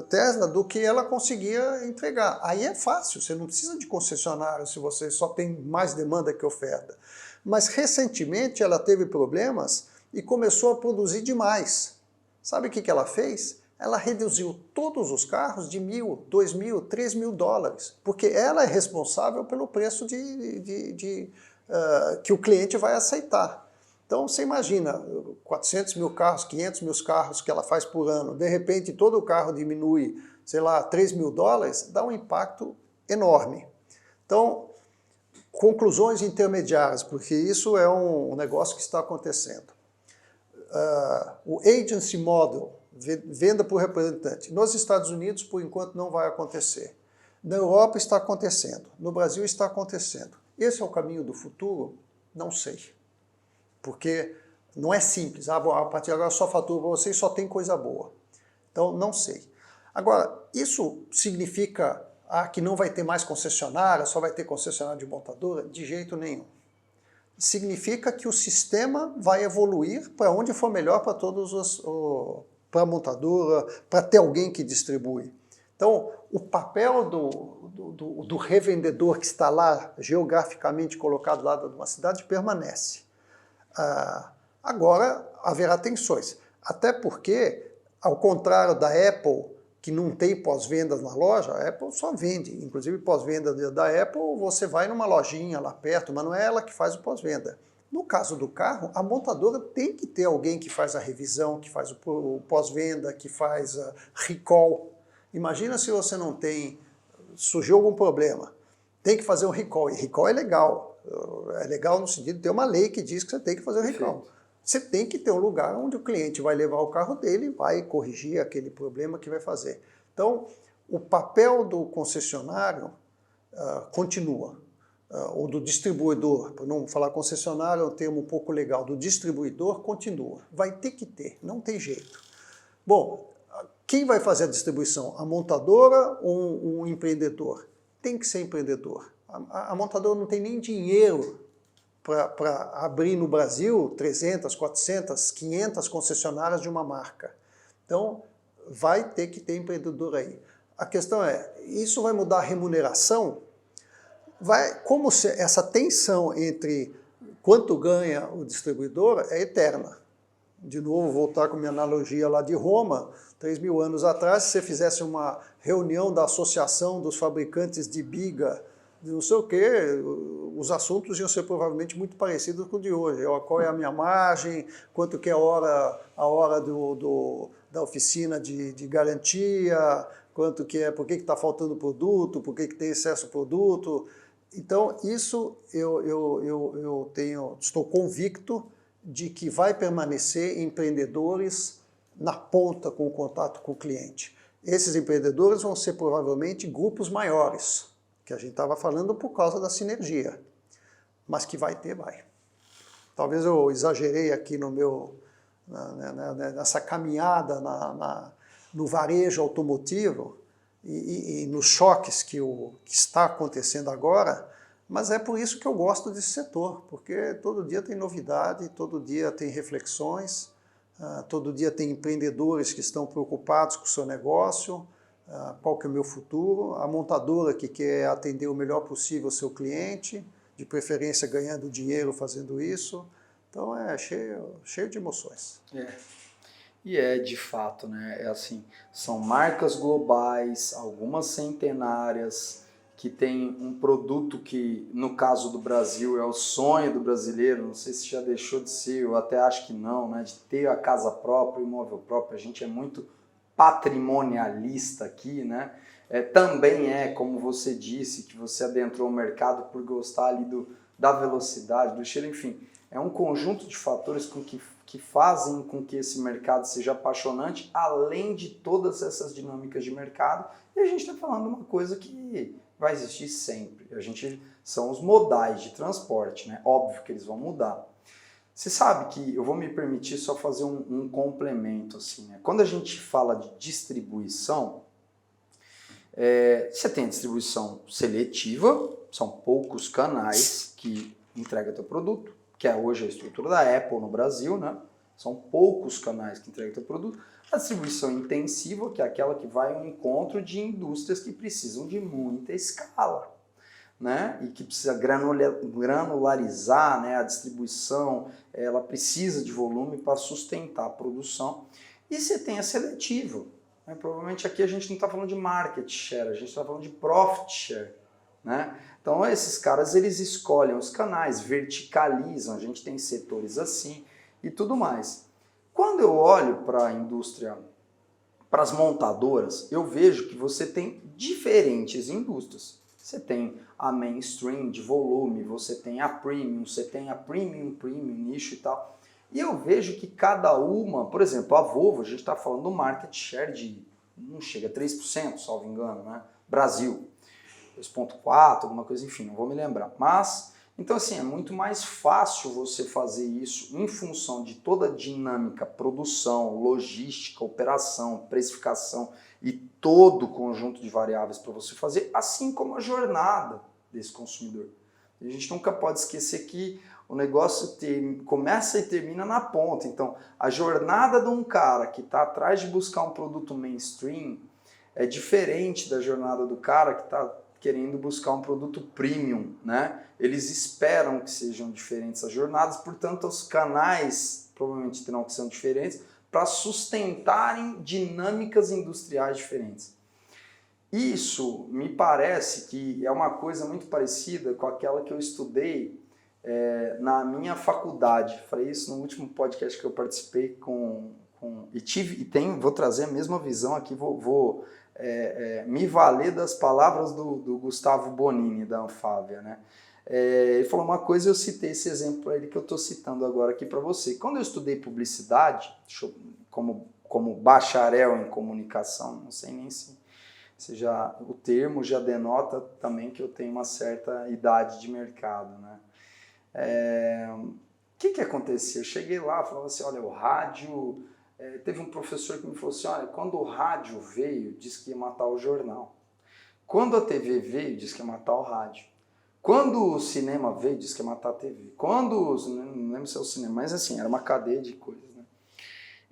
Tesla do que ela conseguia entregar. Aí é fácil, você não precisa de concessionário se você só tem mais demanda que oferta. Mas recentemente ela teve problemas e começou a produzir demais. Sabe o que ela fez? Ela reduziu todos os carros de $1.000, $2.000, $3.000, porque ela é responsável pelo preço que o cliente vai aceitar. Então você imagina, 400.000 carros, 500.000 carros que ela faz por ano, de repente todo o carro diminui, sei lá, $3.000, dá um impacto enorme. Então, conclusões intermediárias, porque isso é um negócio que está acontecendo. O agency model, venda por representante, nos Estados Unidos, por enquanto, não vai acontecer. Na Europa está acontecendo, no Brasil está acontecendo. Esse é o caminho do futuro? Não sei. Porque não é simples, a partir de agora só fatura para vocês, só tem coisa boa. Então, não sei. Agora, isso significa que não vai ter mais concessionária, só vai ter concessionária de montadora? De jeito nenhum. Significa que o sistema vai evoluir para onde for melhor para para a montadora, para ter alguém que distribui. Então, o papel do revendedor que está lá, geograficamente colocado lá de uma cidade, permanece. Agora haverá tensões, até porque, ao contrário da Apple, que não tem pós-vendas na loja, a Apple só vende, inclusive pós-venda da Apple, você vai numa lojinha lá perto, mas não é ela que faz o pós-venda. No caso do carro, a montadora tem que ter alguém que faz a revisão, que faz o pós-venda, que faz a recall. Imagina se você não tem, surgiu algum problema, tem que fazer um recall, e recall é legal no sentido de ter uma lei que diz que você tem que fazer um recall. Você tem que ter um lugar onde o cliente vai levar o carro dele e vai corrigir aquele problema que vai fazer. Então, o papel do concessionário continua. ou do distribuidor, para não falar concessionário, é um termo um pouco legal, do distribuidor continua. Vai ter que ter, não tem jeito. Bom, quem vai fazer a distribuição? A montadora ou um empreendedor? Tem que ser empreendedor. A montadora não tem nem dinheiro para abrir no Brasil 300, 400, 500 concessionárias de uma marca. Então, vai ter que ter empreendedor aí. A questão é, isso vai mudar a remuneração? Como essa tensão entre quanto ganha o distribuidor é eterna. De novo, voltar com minha analogia lá de Roma, 3.000 anos atrás, se você fizesse uma reunião da Associação dos Fabricantes de Biga, de não sei o quê, os assuntos iam ser provavelmente muito parecidos com o de hoje. Qual é a minha margem, quanto que é a hora da oficina de garantia, quanto que é, por que está faltando produto, por que tem excesso de produto. Então, isso estou convicto de que vai permanecer empreendedores na ponta com o contato com o cliente. Esses empreendedores vão ser provavelmente grupos maiores, que a gente estava falando por causa da sinergia, mas que vai ter, vai. Talvez eu exagerei aqui nessa caminhada no varejo automotivo, e nos choques que está acontecendo agora, mas é por isso que eu gosto desse setor, porque todo dia tem novidade, todo dia tem reflexões, todo dia tem empreendedores que estão preocupados com o seu negócio, qual que é o meu futuro, a montadora que quer atender o melhor possível o seu cliente, de preferência ganhando dinheiro fazendo isso, então é cheio de emoções. E de fato, né? É assim, são marcas globais, algumas centenárias, que tem um produto que, no caso do Brasil, é o sonho do brasileiro, não sei se já deixou de ser, eu até acho que não, né? De ter a casa própria, o imóvel próprio, a gente é muito patrimonialista aqui, né? Também como você disse, que você adentrou o mercado por gostar ali da velocidade, do estilo, enfim, é um conjunto de fatores que fazem com que esse mercado seja apaixonante, além de todas essas dinâmicas de mercado, e a gente está falando uma coisa que vai existir sempre. São os modais de transporte, né? Óbvio que eles vão mudar. Você sabe que eu vou me permitir só fazer um complemento, assim, né? Quando a gente fala de distribuição, você tem a distribuição seletiva, são poucos canais que entregam teu produto, que é hoje a estrutura da Apple no Brasil, né? São poucos canais que entregam teu produto. A distribuição intensiva, que é aquela que vai ao encontro de indústrias que precisam de muita escala, né? E que precisa granularizar, né? A distribuição, ela precisa de volume para sustentar a produção. E você tem a seletiva, né? Provavelmente aqui a gente não está falando de market share, a gente está falando de profit share, né? Então esses caras, eles escolhem os canais, verticalizam, a gente tem setores assim e tudo mais. Quando eu olho para a indústria, para as montadoras, eu vejo que você tem diferentes indústrias. Você tem a mainstream de volume, você tem a premium, você tem a premium, nicho e tal. E eu vejo que cada uma, por exemplo, a Volvo, a gente está falando do market share de, não chega a 3%, salvo engano, né? Brasil, 2,4%, alguma coisa, enfim, não vou me lembrar. Mas, então assim, é muito mais fácil você fazer isso em função de toda a dinâmica, produção, logística, operação, precificação e todo o conjunto de variáveis para você fazer, assim como a jornada desse consumidor. A gente nunca pode esquecer que o negócio começa e termina na ponta. Então, a jornada de um cara que está atrás de buscar um produto mainstream é diferente da jornada do cara que está querendo buscar um produto premium, né? Eles esperam que sejam diferentes as jornadas, portanto, os canais provavelmente terão que ser diferentes para sustentarem dinâmicas industriais diferentes. Isso me parece que é uma coisa muito parecida com aquela que eu estudei na minha faculdade. Falei isso no último podcast que eu participei vou trazer a mesma visão aqui, vou me valer das palavras do Gustavo Bonini, da Anfávia, né? Ele falou uma coisa e eu citei esse exemplo para ele que eu estou citando agora aqui para você. Quando eu estudei publicidade, como bacharel em comunicação, não sei nem se o termo já denota também que eu tenho uma certa idade de mercado, né? O que acontecia? Eu cheguei lá, falava assim, olha, o rádio... teve um professor que me falou assim, olha, quando o rádio veio, disse que ia matar o jornal. Quando a TV veio, disse que ia matar o rádio. Quando o cinema veio, disse que ia matar a TV. Não lembro se é o cinema, mas assim, era uma cadeia de coisas, né?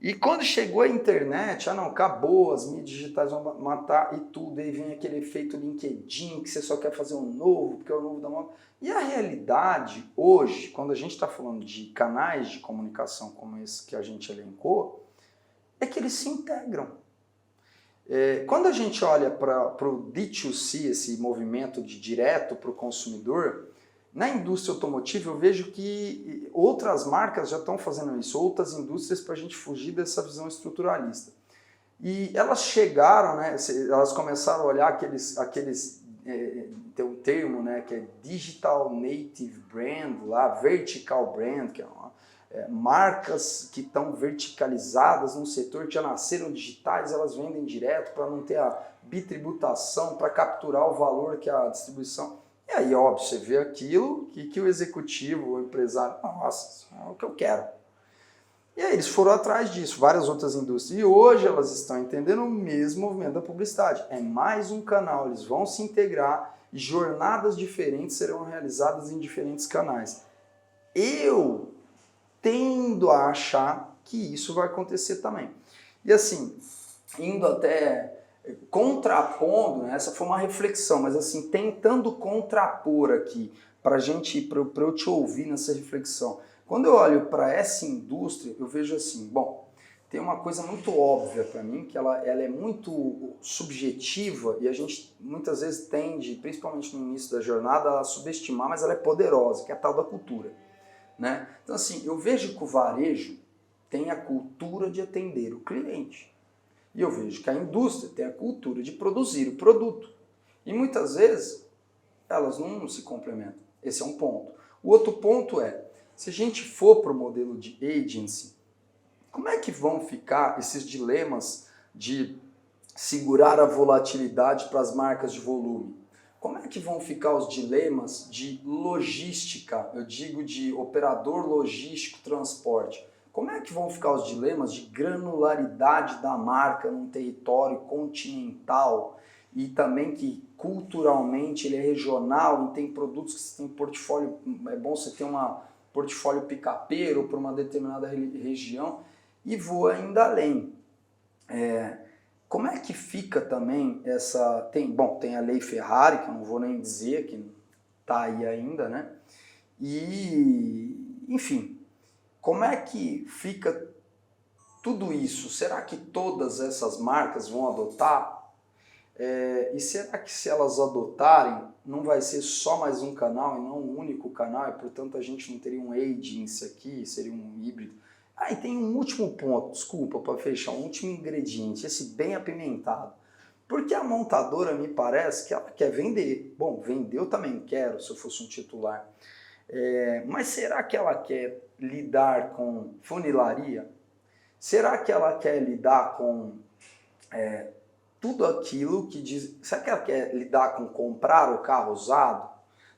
E quando chegou a internet, não, acabou, as mídias digitais vão matar e tudo, aí vem aquele efeito LinkedIn, que você só quer fazer um novo, porque é o novo da moda. E a realidade, hoje, quando a gente está falando de canais de comunicação como esse que a gente elencou, é que eles se integram. Quando a gente olha para o D2C, esse movimento de direto para o consumidor, na indústria automotiva eu vejo que outras marcas já estão fazendo isso, outras indústrias, para a gente fugir dessa visão estruturalista. E elas chegaram, né, elas começaram a olhar aqueles tem um termo, né, que é Digital Native Brand, lá, Vertical Brand, que é marcas que estão verticalizadas num setor que já nasceram digitais, elas vendem direto para não ter a bitributação, para capturar o valor que a distribuição... E aí, óbvio, você vê aquilo que o executivo, o empresário, nossa, é o que eu quero. E aí eles foram atrás disso, várias outras indústrias. E hoje elas estão entendendo o mesmo movimento da publicidade. É mais um canal, eles vão se integrar e jornadas diferentes serão realizadas em diferentes canais. Eu tendo a achar que isso vai acontecer também. E assim, indo até contrapondo, né, essa foi uma reflexão, mas assim, tentando contrapor aqui, para eu te ouvir nessa reflexão. Quando eu olho para essa indústria, eu vejo assim, bom, tem uma coisa muito óbvia para mim, que ela é muito subjetiva e a gente muitas vezes tende, principalmente no início da jornada, a subestimar, mas ela é poderosa, que é a tal da cultura. Né? Então assim, eu vejo que o varejo tem a cultura de atender o cliente. E eu vejo que a indústria tem a cultura de produzir o produto. E muitas vezes elas não se complementam. Esse é um ponto. O outro ponto é, se a gente for para o modelo de agency, como é que vão ficar esses dilemas de segurar a volatilidade para as marcas de volume? Como é que vão ficar os dilemas de logística, eu digo de operador logístico transporte? Como é que vão ficar os dilemas de granularidade da marca num território continental e também que culturalmente ele é regional e tem produtos que você tem portfólio, é bom você ter um portfólio picapeiro para uma determinada região e vou ainda além. Como é que fica também essa... Tem a lei Ferrari, que eu não vou nem dizer, que está aí ainda, né? E, enfim, como é que fica tudo isso? Será que todas essas marcas vão adotar? E será que se elas adotarem, não vai ser só mais um canal e não um único canal? E, portanto, a gente não teria um agency aqui, seria um híbrido? E tem um último ponto, desculpa, para fechar, um último ingrediente, esse bem apimentado. Porque a montadora me parece que ela quer vender. Bom, vender eu também quero, se eu fosse um titular. Mas será que ela quer lidar com funilaria? Será que ela quer lidar com tudo aquilo que diz... Será que ela quer lidar com comprar o carro usado?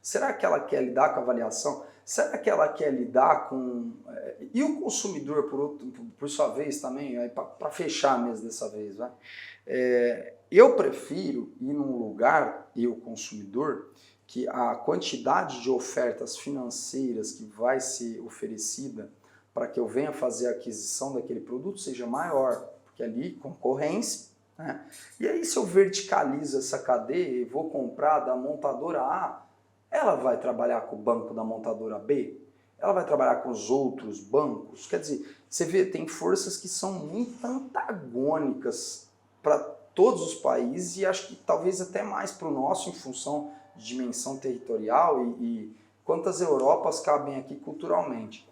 Será que ela quer lidar com avaliação? Será que ela quer lidar com... E o consumidor, por sua vez, também, para fechar mesmo dessa vez, vai? Eu prefiro ir num lugar, eu consumidor, que a quantidade de ofertas financeiras que vai ser oferecida para que eu venha fazer a aquisição daquele produto seja maior, porque ali concorrência, né? E aí se eu verticalizo essa cadeia e vou comprar da montadora A, ela vai trabalhar com o banco da montadora B? Ela vai trabalhar com os outros bancos? Quer dizer, você vê, tem forças que são muito antagônicas para todos os países e acho que talvez até mais para o nosso em função de dimensão territorial e quantas Europas cabem aqui culturalmente.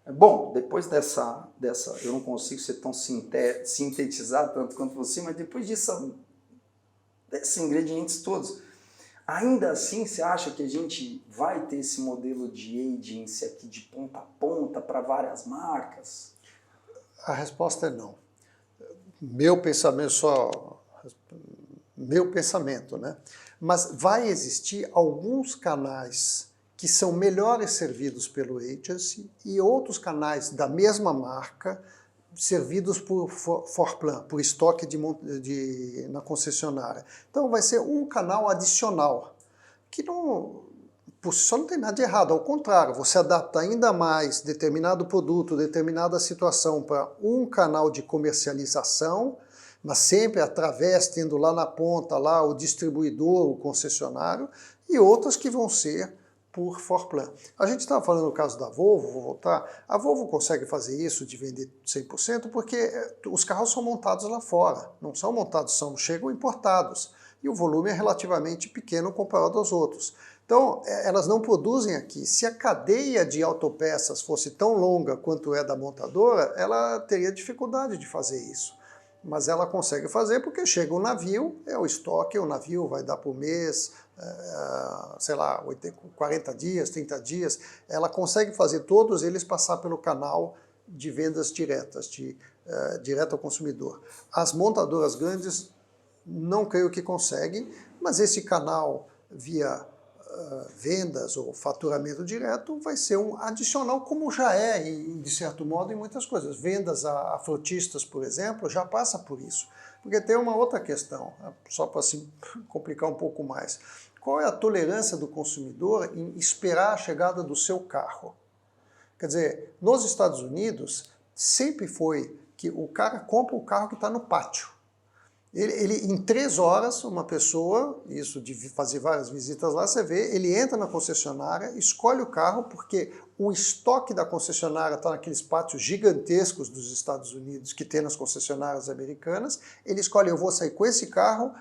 Bom, depois dessa eu não consigo ser tão sintetizar tanto quanto você, mas depois desses ingredientes todos, ainda assim você acha que a gente vai ter esse modelo de agency aqui de ponta a ponta para várias marcas? A resposta é não. Meu pensamento, só meu pensamento, né? Mas vai existir alguns canais que são melhores servidos pelo agency e outros canais da mesma marca servidos por Forplan, por estoque na concessionária. Então vai ser um canal adicional, que não, por si só não tem nada de errado, ao contrário, você adapta ainda mais determinado produto, determinada situação para um canal de comercialização, mas sempre através, tendo lá na ponta lá o distribuidor, o concessionário, e outras que vão ser por Forplan. A gente estava falando no caso da Volvo, vou voltar, a Volvo consegue fazer isso de vender 100% porque os carros são montados lá fora, não são montados, chegam importados, e o volume é relativamente pequeno comparado aos outros. Então, elas não produzem aqui. Se a cadeia de autopeças fosse tão longa quanto é da montadora, ela teria dificuldade de fazer isso. Mas ela consegue fazer porque chega um navio, é o estoque, o navio vai dar por mês, sei lá, 40 dias, 30 dias, ela consegue fazer todos eles passar pelo canal de vendas diretas, direto ao consumidor. As montadoras grandes não creio que conseguem, mas esse canal via vendas ou faturamento direto vai ser um adicional, como já é, de certo modo, em muitas coisas. Vendas a frotistas, por exemplo, já passa por isso. Porque tem uma outra questão, só para assim, complicar um pouco mais. Qual é a tolerância do consumidor em esperar a chegada do seu carro? Quer dizer, nos Estados Unidos, sempre foi que o cara compra o carro que está no pátio. Em 3 horas, uma pessoa, isso de fazer várias visitas lá, você vê, ele entra na concessionária, escolhe o carro, porque o estoque da concessionária está naqueles pátios gigantescos dos Estados Unidos que tem nas concessionárias americanas, ele escolhe, eu vou sair com esse carro,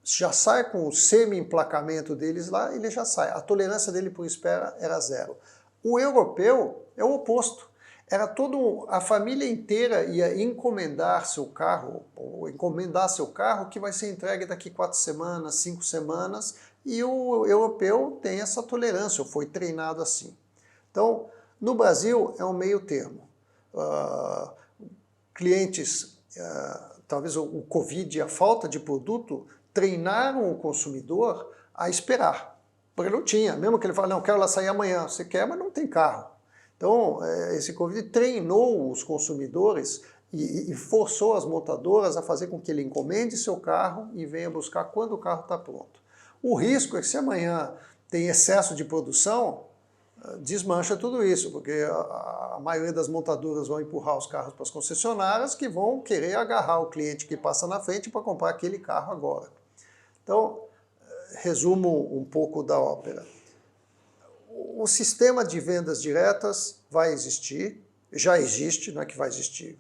já sai com o semi-emplacamento deles lá, ele já sai. A tolerância dele por espera era 0. O europeu é o oposto. Era a família inteira ia encomendar seu carro, ou encomendar seu carro que vai ser entregue daqui 4 semanas, 5 semanas, e o europeu tem essa tolerância, ou foi treinado assim. Então, no Brasil é um meio termo. Clientes, talvez o Covid e a falta de produto, treinaram o consumidor a esperar, porque não tinha, mesmo que ele fale, não, quero lá sair amanhã, você quer, mas não tem carro. Então, esse Covid treinou os consumidores e forçou as montadoras a fazer com que ele encomende seu carro e venha buscar quando o carro está pronto. O risco é que se amanhã tem excesso de produção, desmancha tudo isso, porque a maioria das montadoras vão empurrar os carros para as concessionárias que vão querer agarrar o cliente que passa na frente para comprar aquele carro agora. Então, resumo um pouco da ópera. O sistema de vendas diretas vai existir, já existe, não é que vai existir,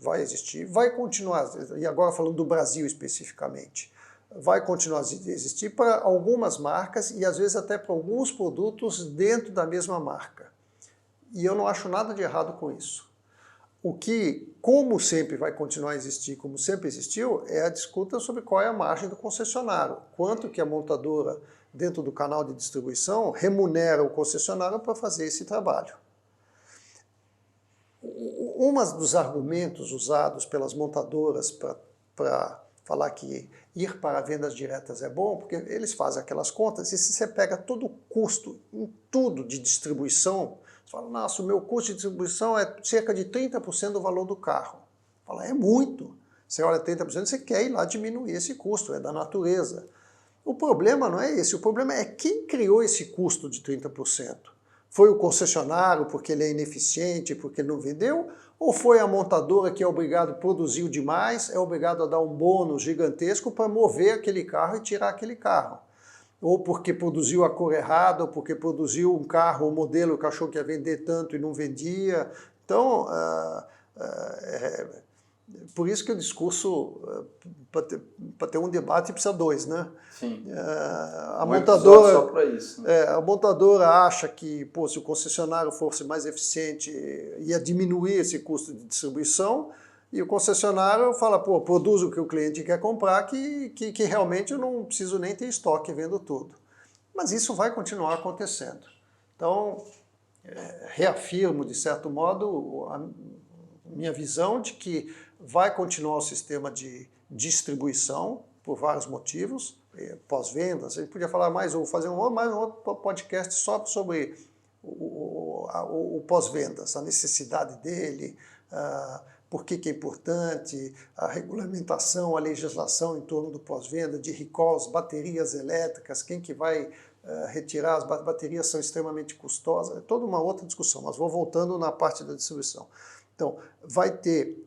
vai continuar, e agora falando do Brasil especificamente, vai continuar a existir para algumas marcas e às vezes até para alguns produtos dentro da mesma marca. E eu não acho nada de errado com isso. O que, como sempre vai continuar a existir, como sempre existiu, é a disputa sobre qual é a margem do concessionário, quanto que a montadora dentro do canal de distribuição remunera o concessionário para fazer esse trabalho. Um dos argumentos usados pelas montadoras para falar que ir para vendas diretas é bom, porque eles fazem aquelas contas e se você pega todo o custo em tudo de distribuição, você fala, nossa, o meu custo de distribuição é cerca de 30% do valor do carro. Fala, é muito. Você olha 30%, você quer ir lá diminuir esse custo, é da natureza. O problema não é esse, o problema é quem criou esse custo de 30%. Foi o concessionário porque ele é ineficiente, porque ele não vendeu? Ou foi a montadora que é obrigado, produziu demais, é obrigado a dar um bônus gigantesco para mover aquele carro e tirar aquele carro? Ou porque produziu a cor errada, ou porque produziu um carro, um modelo que achou que ia vender tanto e não vendia. Então, por isso que o discurso, para ter um debate, precisa 2, né? Sim. A montadora, só para isso, né? A montadora acha que, pô, se o concessionário fosse mais eficiente, ia diminuir esse custo de distribuição, e o concessionário fala, pô, produz o que o cliente quer comprar, que realmente eu não preciso nem ter estoque vendo tudo. Mas isso vai continuar acontecendo. Então, reafirmo, de certo modo, a minha visão de que vai continuar o sistema de distribuição, por vários motivos, pós-vendas. A gente podia falar mais, ou fazer mais um outro podcast só sobre o pós-vendas, a necessidade dele, por que é importante, a regulamentação, a legislação em torno do pós-venda, de recalls, baterias elétricas, quem que vai retirar, as baterias são extremamente custosas, é toda uma outra discussão, mas vou voltando na parte da distribuição. Então, vai ter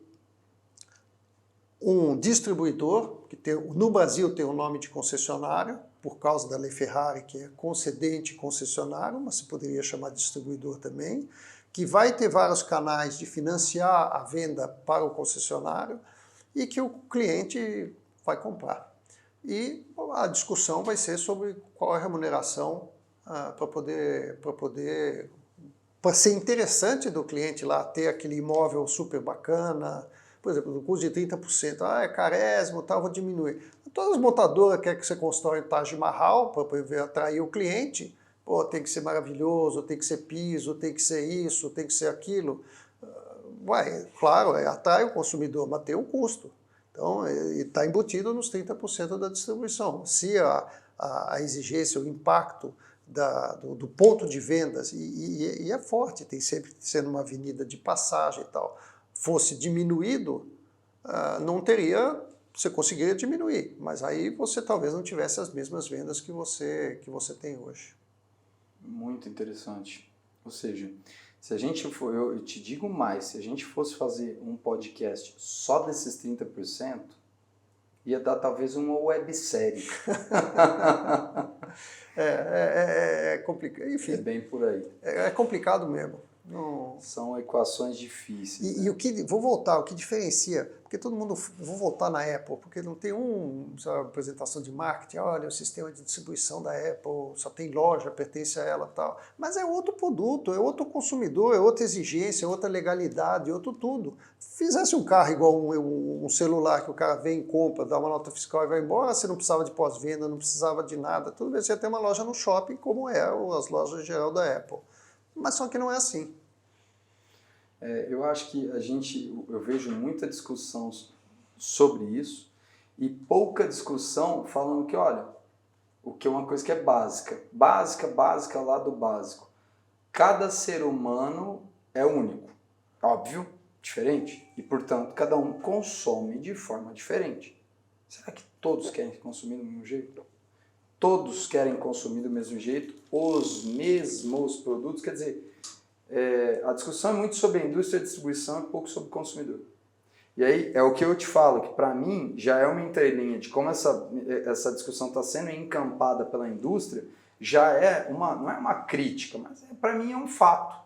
um distribuidor, que no Brasil tem o nome de concessionário, por causa da lei Ferrari, que é concedente concessionário, mas se poderia chamar de distribuidor também, que vai ter vários canais de financiar a venda para o concessionário e que o cliente vai comprar. E a discussão vai ser sobre qual é a remuneração para ser interessante do cliente lá, ter aquele imóvel super bacana, por exemplo, no custo de 30%, é carésimo, vou diminuir. Todas as montadoras querem que você constrói o Taj Mahal para atrair o cliente, tem que ser maravilhoso, tem que ser piso, tem que ser isso, tem que ser aquilo. Claro, atrai o consumidor, mas tem um custo. Então, está embutido nos 30% da distribuição. Se a exigência, o impacto do ponto de vendas, e é forte, tem sempre sendo uma avenida de passagem e tal, fosse diminuído, você conseguiria diminuir, mas aí você talvez não tivesse as mesmas vendas que você tem hoje. Muito interessante. Ou seja, se a gente for, eu te digo mais, se a gente fosse fazer um podcast só desses 30%, ia dar talvez uma websérie. É complicado, enfim. É bem por aí. É complicado mesmo. Não... São equações difíceis. E o que, vou voltar, o que diferencia, porque todo mundo, vou voltar na Apple, porque não tem uma apresentação de marketing, olha, o sistema de distribuição da Apple só tem loja, pertence a ela e tal. Mas é outro produto, é outro consumidor, é outra exigência, é outra legalidade, é outro tudo. Fizesse um carro igual um celular que o cara vem, compra, dá uma nota fiscal e vai embora, você não precisava de pós-venda, não precisava de nada, tudo bem, você ia ter uma loja no shopping, como as lojas em geral da Apple. Mas só que não é assim. Eu acho que eu vejo muita discussão sobre isso e pouca discussão falando que, olha, o que é uma coisa que é básica lá do básico. Cada ser humano é único, óbvio, diferente, e portanto cada um consome de forma diferente. Será que todos querem consumir do mesmo jeito? Todos querem consumir do mesmo jeito, os mesmos produtos, quer dizer, a discussão é muito sobre a indústria de distribuição e pouco sobre o consumidor. E aí é o que eu te falo, que para mim já é uma entrelinha de como essa discussão está sendo encampada pela indústria, já é não é uma crítica, mas para mim é um fato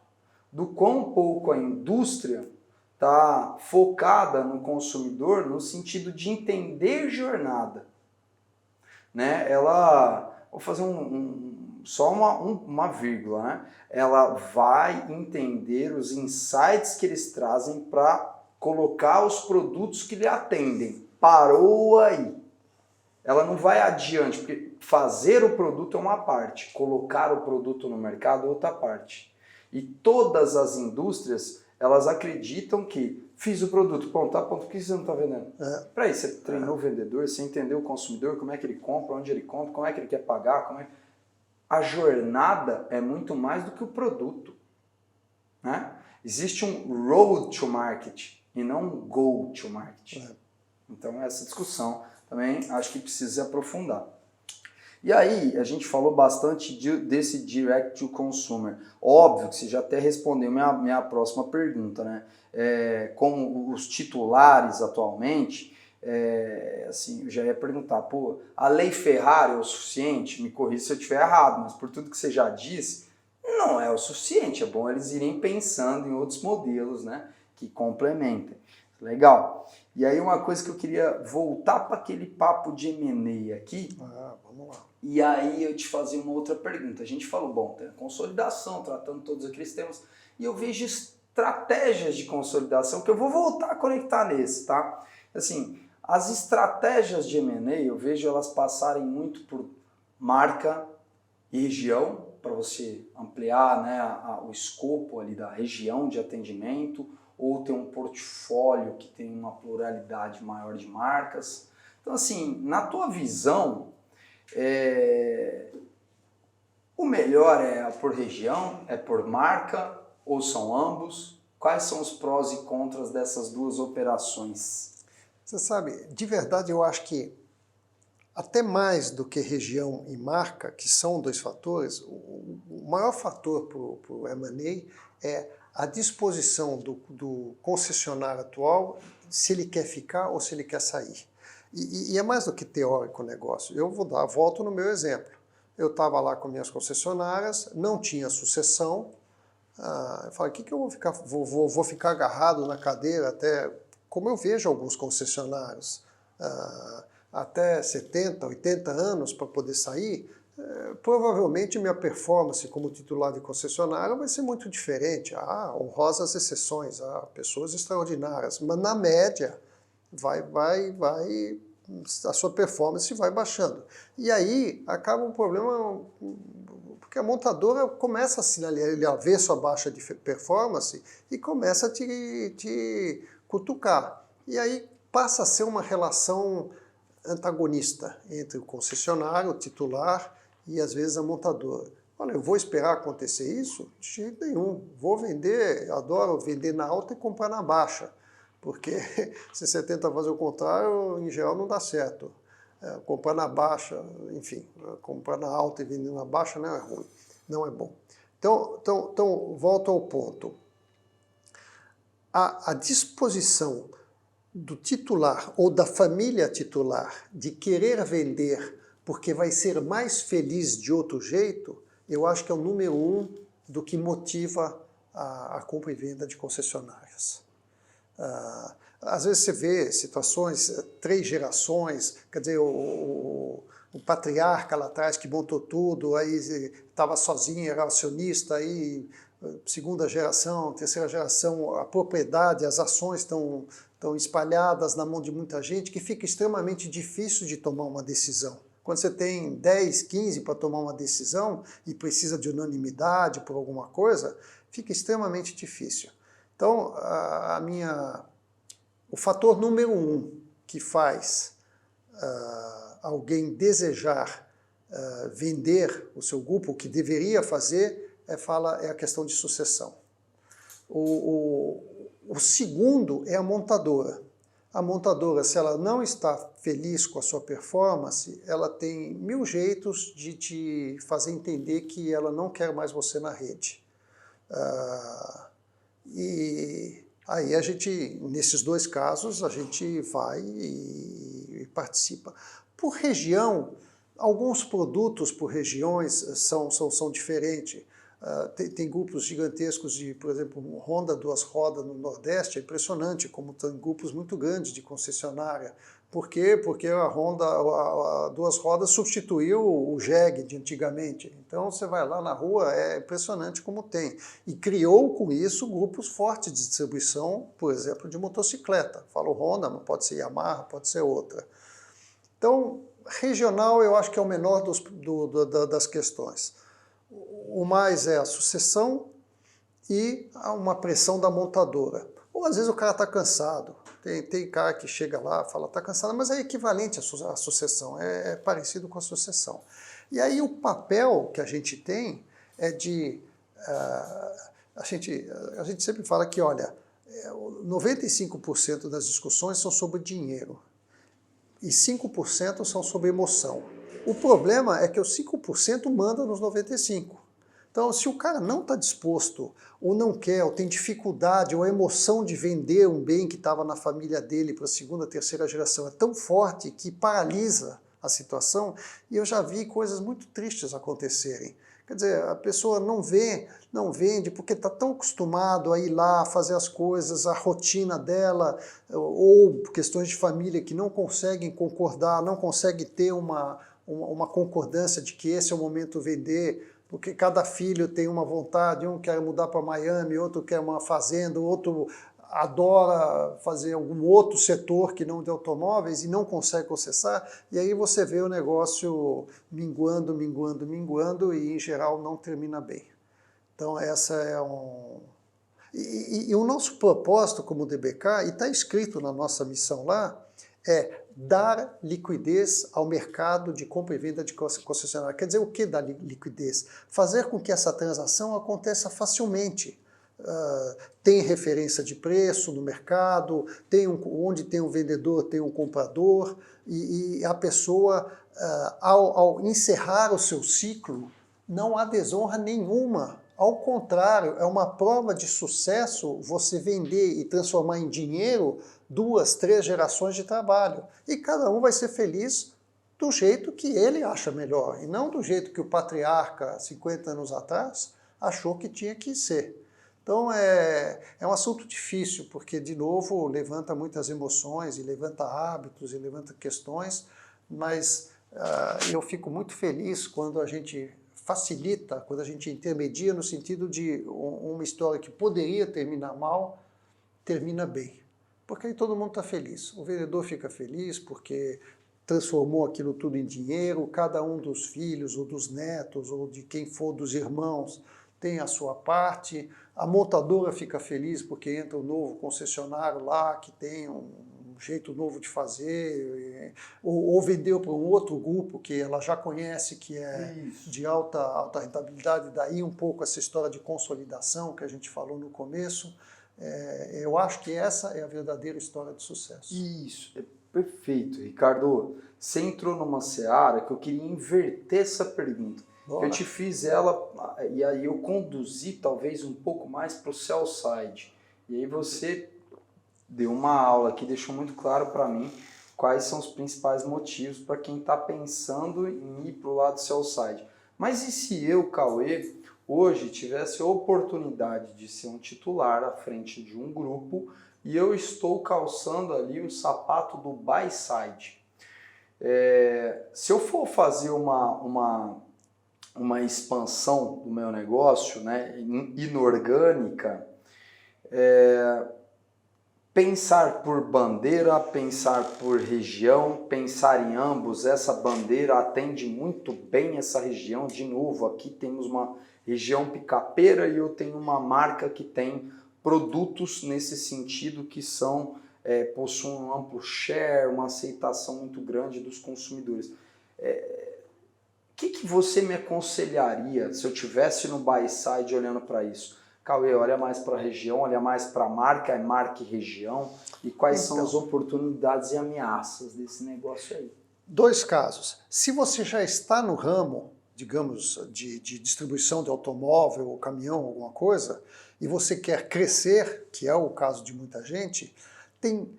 do quão pouco a indústria está focada no consumidor no sentido de entender jornada. Né? Vou fazer só uma vírgula, né? Ela vai entender os insights que eles trazem para colocar os produtos que lhe atendem. Parou aí. Ela não vai adiante, porque fazer o produto é uma parte, colocar o produto no mercado é outra parte. E todas as indústrias, elas acreditam que fiz o produto, ponto, por que você não está vendendo? Para isso, você treinou o vendedor, você entendeu o consumidor, como é que ele compra, onde ele compra, como é que ele quer pagar, A jornada é muito mais do que o produto. Né? Existe um road to market e não um go to market. Então essa discussão também acho que precisa se aprofundar. E aí, a gente falou bastante desse direct to consumer. Óbvio que você já até respondeu minha próxima pergunta, né? Como os titulares atualmente, assim, eu já ia perguntar, a lei Ferrari é o suficiente? Me corrija se eu estiver errado, mas por tudo que você já disse, não é o suficiente. É bom eles irem pensando em outros modelos, né? Que complementem. Legal. E aí uma coisa que eu queria voltar para aquele papo de M&A aqui. Vamos lá. E aí eu te fazia uma outra pergunta. A gente falou, tem a consolidação, tratando todos aqueles temas, e eu vejo estratégias de consolidação que eu vou voltar a conectar nesse, tá? Assim, as estratégias de M&A, eu vejo elas passarem muito por marca e região, para você ampliar, né, o escopo ali da região de atendimento, ou ter um portfólio que tem uma pluralidade maior de marcas. Então, assim, na tua visão, o melhor é por região, é por marca ou são ambos? Quais são os prós e contras dessas duas operações? Você sabe, de verdade eu acho que até mais do que região e marca, que são dois fatores, o maior fator para o M&A é a disposição do concessionário atual, se ele quer ficar ou se ele quer sair. E é mais do que teórico o negócio. Eu volto no meu exemplo. Eu estava lá com minhas concessionárias, não tinha sucessão. Eu falei, o que eu vou ficar? Vou ficar agarrado na cadeira até, como eu vejo alguns concessionários, até 70, 80 anos para poder sair, provavelmente minha performance como titular de concessionária vai ser muito diferente. Há honrosas exceções, há pessoas extraordinárias, mas na média a sua performance vai baixando. E aí acaba um problema, porque a montadora começa a sinalizar, ver sua baixa de performance e começa a te cutucar. E aí passa a ser uma relação antagonista entre o concessionário, o titular e às vezes a montadora. Olha, eu vou esperar acontecer isso? De jeito nenhum. Vou vender, adoro vender na alta e comprar na baixa, porque se você tenta fazer o contrário, em geral não dá certo. Comprar na baixa, enfim, comprar na alta e vender na baixa não é ruim, não é bom. Então volto ao ponto. A disposição do titular ou da família titular de querer vender porque vai ser mais feliz de outro jeito, eu acho que é o número 1 do que motiva a compra e venda de concessionárias. Às vezes você vê situações, 3 gerações, quer dizer, o patriarca lá atrás que montou tudo, aí estava sozinho, era acionista, aí segunda geração, terceira geração, a propriedade, as ações estão espalhadas na mão de muita gente, que fica extremamente difícil de tomar uma decisão. Quando você tem 10, 15 para tomar uma decisão e precisa de unanimidade por alguma coisa, fica extremamente difícil. Então, o fator número 1 que faz alguém desejar vender o seu grupo, o que deveria fazer, é a questão de sucessão. O segundo é a montadora. A montadora, se ela não está feliz com a sua performance, ela tem 1000 jeitos de te fazer entender que ela não quer mais você na rede. E aí nesses 2 casos, a gente vai e participa. Por região, alguns produtos por regiões são diferentes. Tem grupos gigantescos de, por exemplo, Honda 2 rodas no Nordeste, é impressionante como tem grupos muito grandes de concessionária. Por quê? Porque a Honda a 2 rodas substituiu o Jeg de antigamente. Então você vai lá na rua, é impressionante como tem. E criou com isso grupos fortes de distribuição, por exemplo, de motocicleta. Falo Honda, mas pode ser Yamaha, pode ser outra. Então, regional eu acho que é o menor das questões. O mais é a sucessão e uma pressão da montadora. Ou às vezes o cara está cansado. Tem cara que chega lá e fala, está cansado, mas é equivalente à sucessão, é parecido com a sucessão. E aí o papel que a gente tem é de... a gente sempre fala que, olha, 95% das discussões são sobre dinheiro e 5% são sobre emoção. O problema é que os 5% manda nos 95%. Então, se o cara não está disposto, ou não quer, ou tem dificuldade, ou a emoção de vender um bem que estava na família dele para a segunda, terceira geração é tão forte que paralisa a situação, e eu já vi coisas muito tristes acontecerem. Quer dizer, a pessoa não vende porque está tão acostumado a ir lá, fazer as coisas, a rotina dela, ou questões de família que não conseguem concordar, não conseguem ter uma concordância de que esse é o momento de vender, porque cada filho tem uma vontade, um quer mudar para Miami, outro quer uma fazenda, outro adora fazer algum outro setor que não de automóveis e não consegue processar, e aí você vê o negócio minguando e em geral não termina bem. Então essa é E o nosso propósito como DBK, e está escrito na nossa missão lá, é dar liquidez ao mercado de compra e venda de concessionária. Quer dizer, o que dar liquidez? Fazer com que essa transação aconteça facilmente. Tem referência de preço no mercado, onde tem um vendedor, tem um comprador, e a pessoa, ao encerrar o seu ciclo, não há desonra nenhuma. Ao contrário, é uma prova de sucesso você vender e transformar em dinheiro 2, 3 gerações de trabalho. E cada um vai ser feliz do jeito que ele acha melhor, e não do jeito que o patriarca, 50 anos atrás, achou que tinha que ser. Então é um assunto difícil, porque, de novo, levanta muitas emoções, e levanta hábitos, e levanta questões, mas eu fico muito feliz quando a gente facilita, quando a gente intermedia no sentido de uma história que poderia terminar mal, termina bem. Porque aí todo mundo está feliz. O vendedor fica feliz porque transformou aquilo tudo em dinheiro, cada um dos filhos ou dos netos ou de quem for dos irmãos tem a sua parte, a montadora fica feliz porque entra um novo concessionário lá que tem um jeito novo de fazer, ou vendeu para um outro grupo que ela já conhece, que é de alta rentabilidade, daí um pouco essa história de consolidação que a gente falou no começo. Eu acho que essa é a verdadeira história de sucesso. Isso, é perfeito. Ricardo, você entrou numa seara que eu queria inverter essa pergunta. Eu te fiz ela, e aí eu conduzi talvez um pouco mais para o sell side. E aí você deu uma aula que deixou muito claro para mim quais são os principais motivos para quem está pensando em ir para o lado sell side. Mas e se eu, Cauê, hoje tivesse a oportunidade de ser um titular à frente de um grupo e eu estou calçando ali o sapato do buy side? Se eu for fazer uma expansão do meu negócio, né, inorgânica, pensar por bandeira, pensar por região, pensar em ambos, essa bandeira atende muito bem essa região. De novo, aqui temos uma região picapeira e eu tenho uma marca que tem produtos nesse sentido que possuem um amplo share, uma aceitação muito grande dos consumidores. O que você me aconselharia se eu estivesse no buy side olhando para isso? Cauê, olha mais para a região, olha mais para a marca, é marca e região, e quais são as oportunidades e ameaças desse negócio aí? 2 casos. Se você já está no ramo, digamos, de distribuição de automóvel ou caminhão, alguma coisa, e você quer crescer, que é o caso de muita gente, tem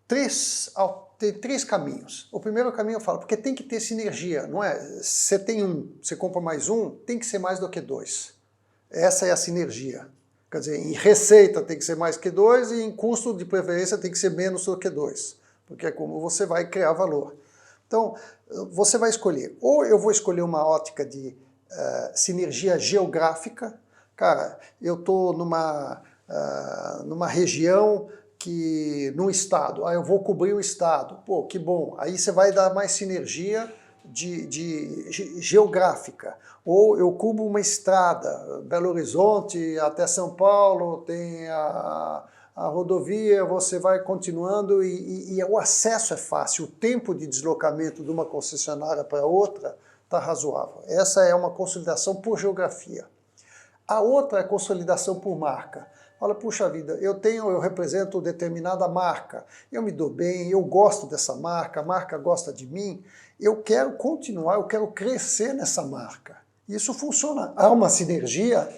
3 caminhos. O primeiro caminho eu falo, porque tem que ter sinergia, não é? Você tem você compra mais tem que ser mais do que 2. Essa é a sinergia. Quer dizer, em receita tem que ser mais que 2 e em custo de preferência tem que ser menos do que 2, porque é como você vai criar valor. Então, você vai escolher, ou eu vou escolher uma ótica de sinergia geográfica. Cara, eu estou numa região num estado, eu vou cobrir o estado. Pô, que bom, aí você vai dar mais sinergia geográfica. Ou eu cubro uma estrada, Belo Horizonte até São Paulo, tem a rodovia, você vai continuando e o acesso é fácil, o tempo de deslocamento de uma concessionária para outra está razoável. Essa é uma consolidação por geografia. A outra é consolidação por marca. Fala, puxa vida, eu represento determinada marca, eu me dou bem, eu gosto dessa marca, a marca gosta de mim, eu quero continuar, eu quero crescer nessa marca. Isso funciona. Há uma sinergia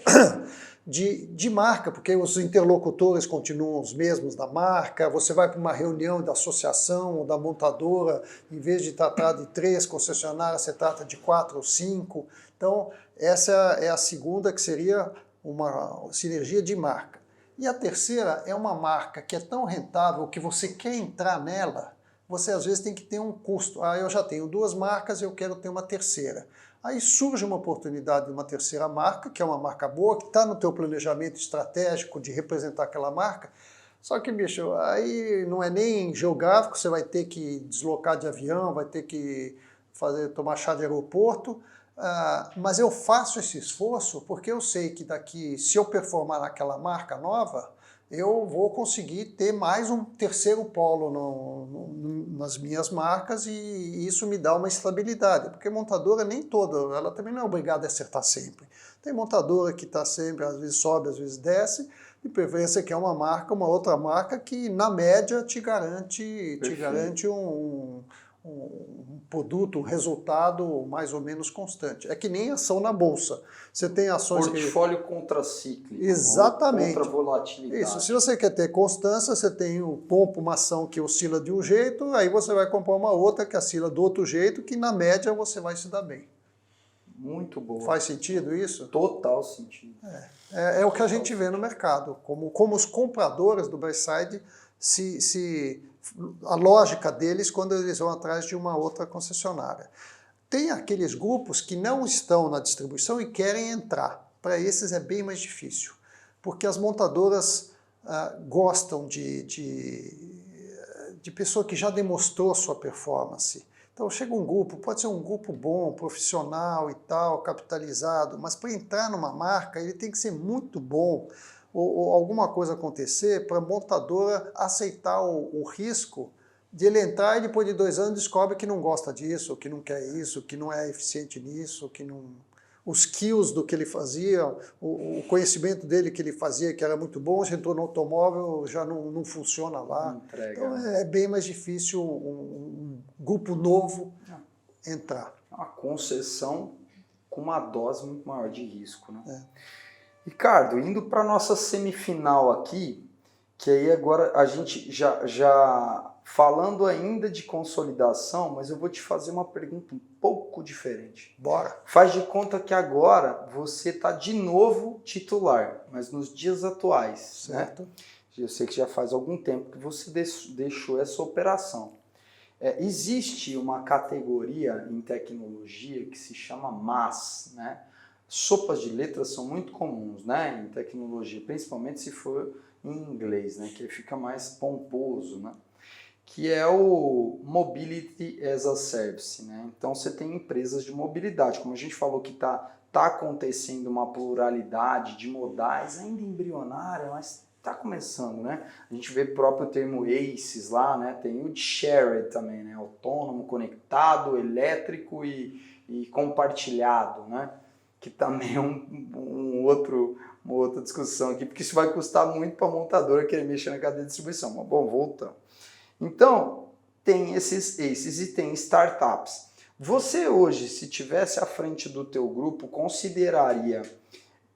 de marca, porque os interlocutores continuam os mesmos da marca, você vai para uma reunião da associação ou da montadora, em vez de tratar de 3 concessionárias, você trata de 4 ou 5. Então, essa é a segunda, que seria uma sinergia de marca. E a terceira é uma marca que é tão rentável que você quer entrar nela, você às vezes tem que ter um custo. Eu já tenho 2 marcas, eu quero ter uma terceira. Aí surge uma oportunidade de uma terceira marca, que é uma marca boa, que está no teu planejamento estratégico de representar aquela marca. Só que, bicho, aí não é nem geográfico, você vai ter que deslocar de avião, vai ter que tomar chá de aeroporto, mas eu faço esse esforço porque eu sei que daqui, se eu performar naquela marca nova, eu vou conseguir ter mais um terceiro polo nas minhas marcas e isso me dá uma estabilidade, porque montadora nem toda, ela também não é obrigada a acertar sempre. Tem montadora que está sempre, às vezes sobe, às vezes desce, de preferência que é uma marca, uma outra marca que na média te garante um produto, um resultado mais ou menos constante. É que nem ação na bolsa. Você tem ações portfólio contracíclico. Exatamente. Contra volatilidade. Isso. Se você quer ter constância, você compra uma ação que oscila de um jeito, aí você vai comprar uma outra que oscila do outro jeito, que na média você vai se dar bem. Muito boa. Faz sentido isso? Total sentido. É o que a gente vê no mercado, como os compradores do buy side a lógica deles quando eles vão atrás de uma outra concessionária. Tem aqueles grupos que não estão na distribuição e querem entrar. Para esses é bem mais difícil, porque as montadoras gostam de pessoa que já demonstrou sua performance. Então chega um grupo, pode ser um grupo bom, profissional e tal, capitalizado, mas para entrar numa marca ele tem que ser muito bom, ou alguma coisa acontecer para a montadora aceitar o risco de ele entrar e depois de 2 anos descobre que não gosta disso, que não quer isso, que não é eficiente nisso, que não... Os skills do que ele fazia, o conhecimento dele que ele fazia, que era muito bom, já entrou no automóvel, já não funciona lá. Então é bem mais difícil um grupo novo entrar. Uma concessão com uma dose muito maior de risco, né? Ricardo, indo para a nossa semifinal aqui, que aí agora a gente já falando ainda de consolidação, mas eu vou te fazer uma pergunta um pouco diferente. Bora! Faz de conta que agora você está de novo titular, mas nos dias atuais, certo? Né? Eu sei que já faz algum tempo que você deixou essa operação. Existe uma categoria em tecnologia que se chama MAS, né? Sopas de letras são muito comuns, né, em tecnologia, principalmente se for em inglês, né, que fica mais pomposo, né, que é o Mobility as a Service, né. Então você tem empresas de mobilidade, como a gente falou que tá acontecendo uma pluralidade de modais, ainda embrionária, mas está começando, né. A gente vê o próprio termo ACES lá, né, tem o de Shared também, né, autônomo, conectado, elétrico e compartilhado, né. Que também é uma outra discussão aqui, porque isso vai custar muito para a montadora querer mexer na cadeia de distribuição. Mas, bom, voltando. Então, tem esses e tem startups. Você hoje, se tivesse à frente do teu grupo, consideraria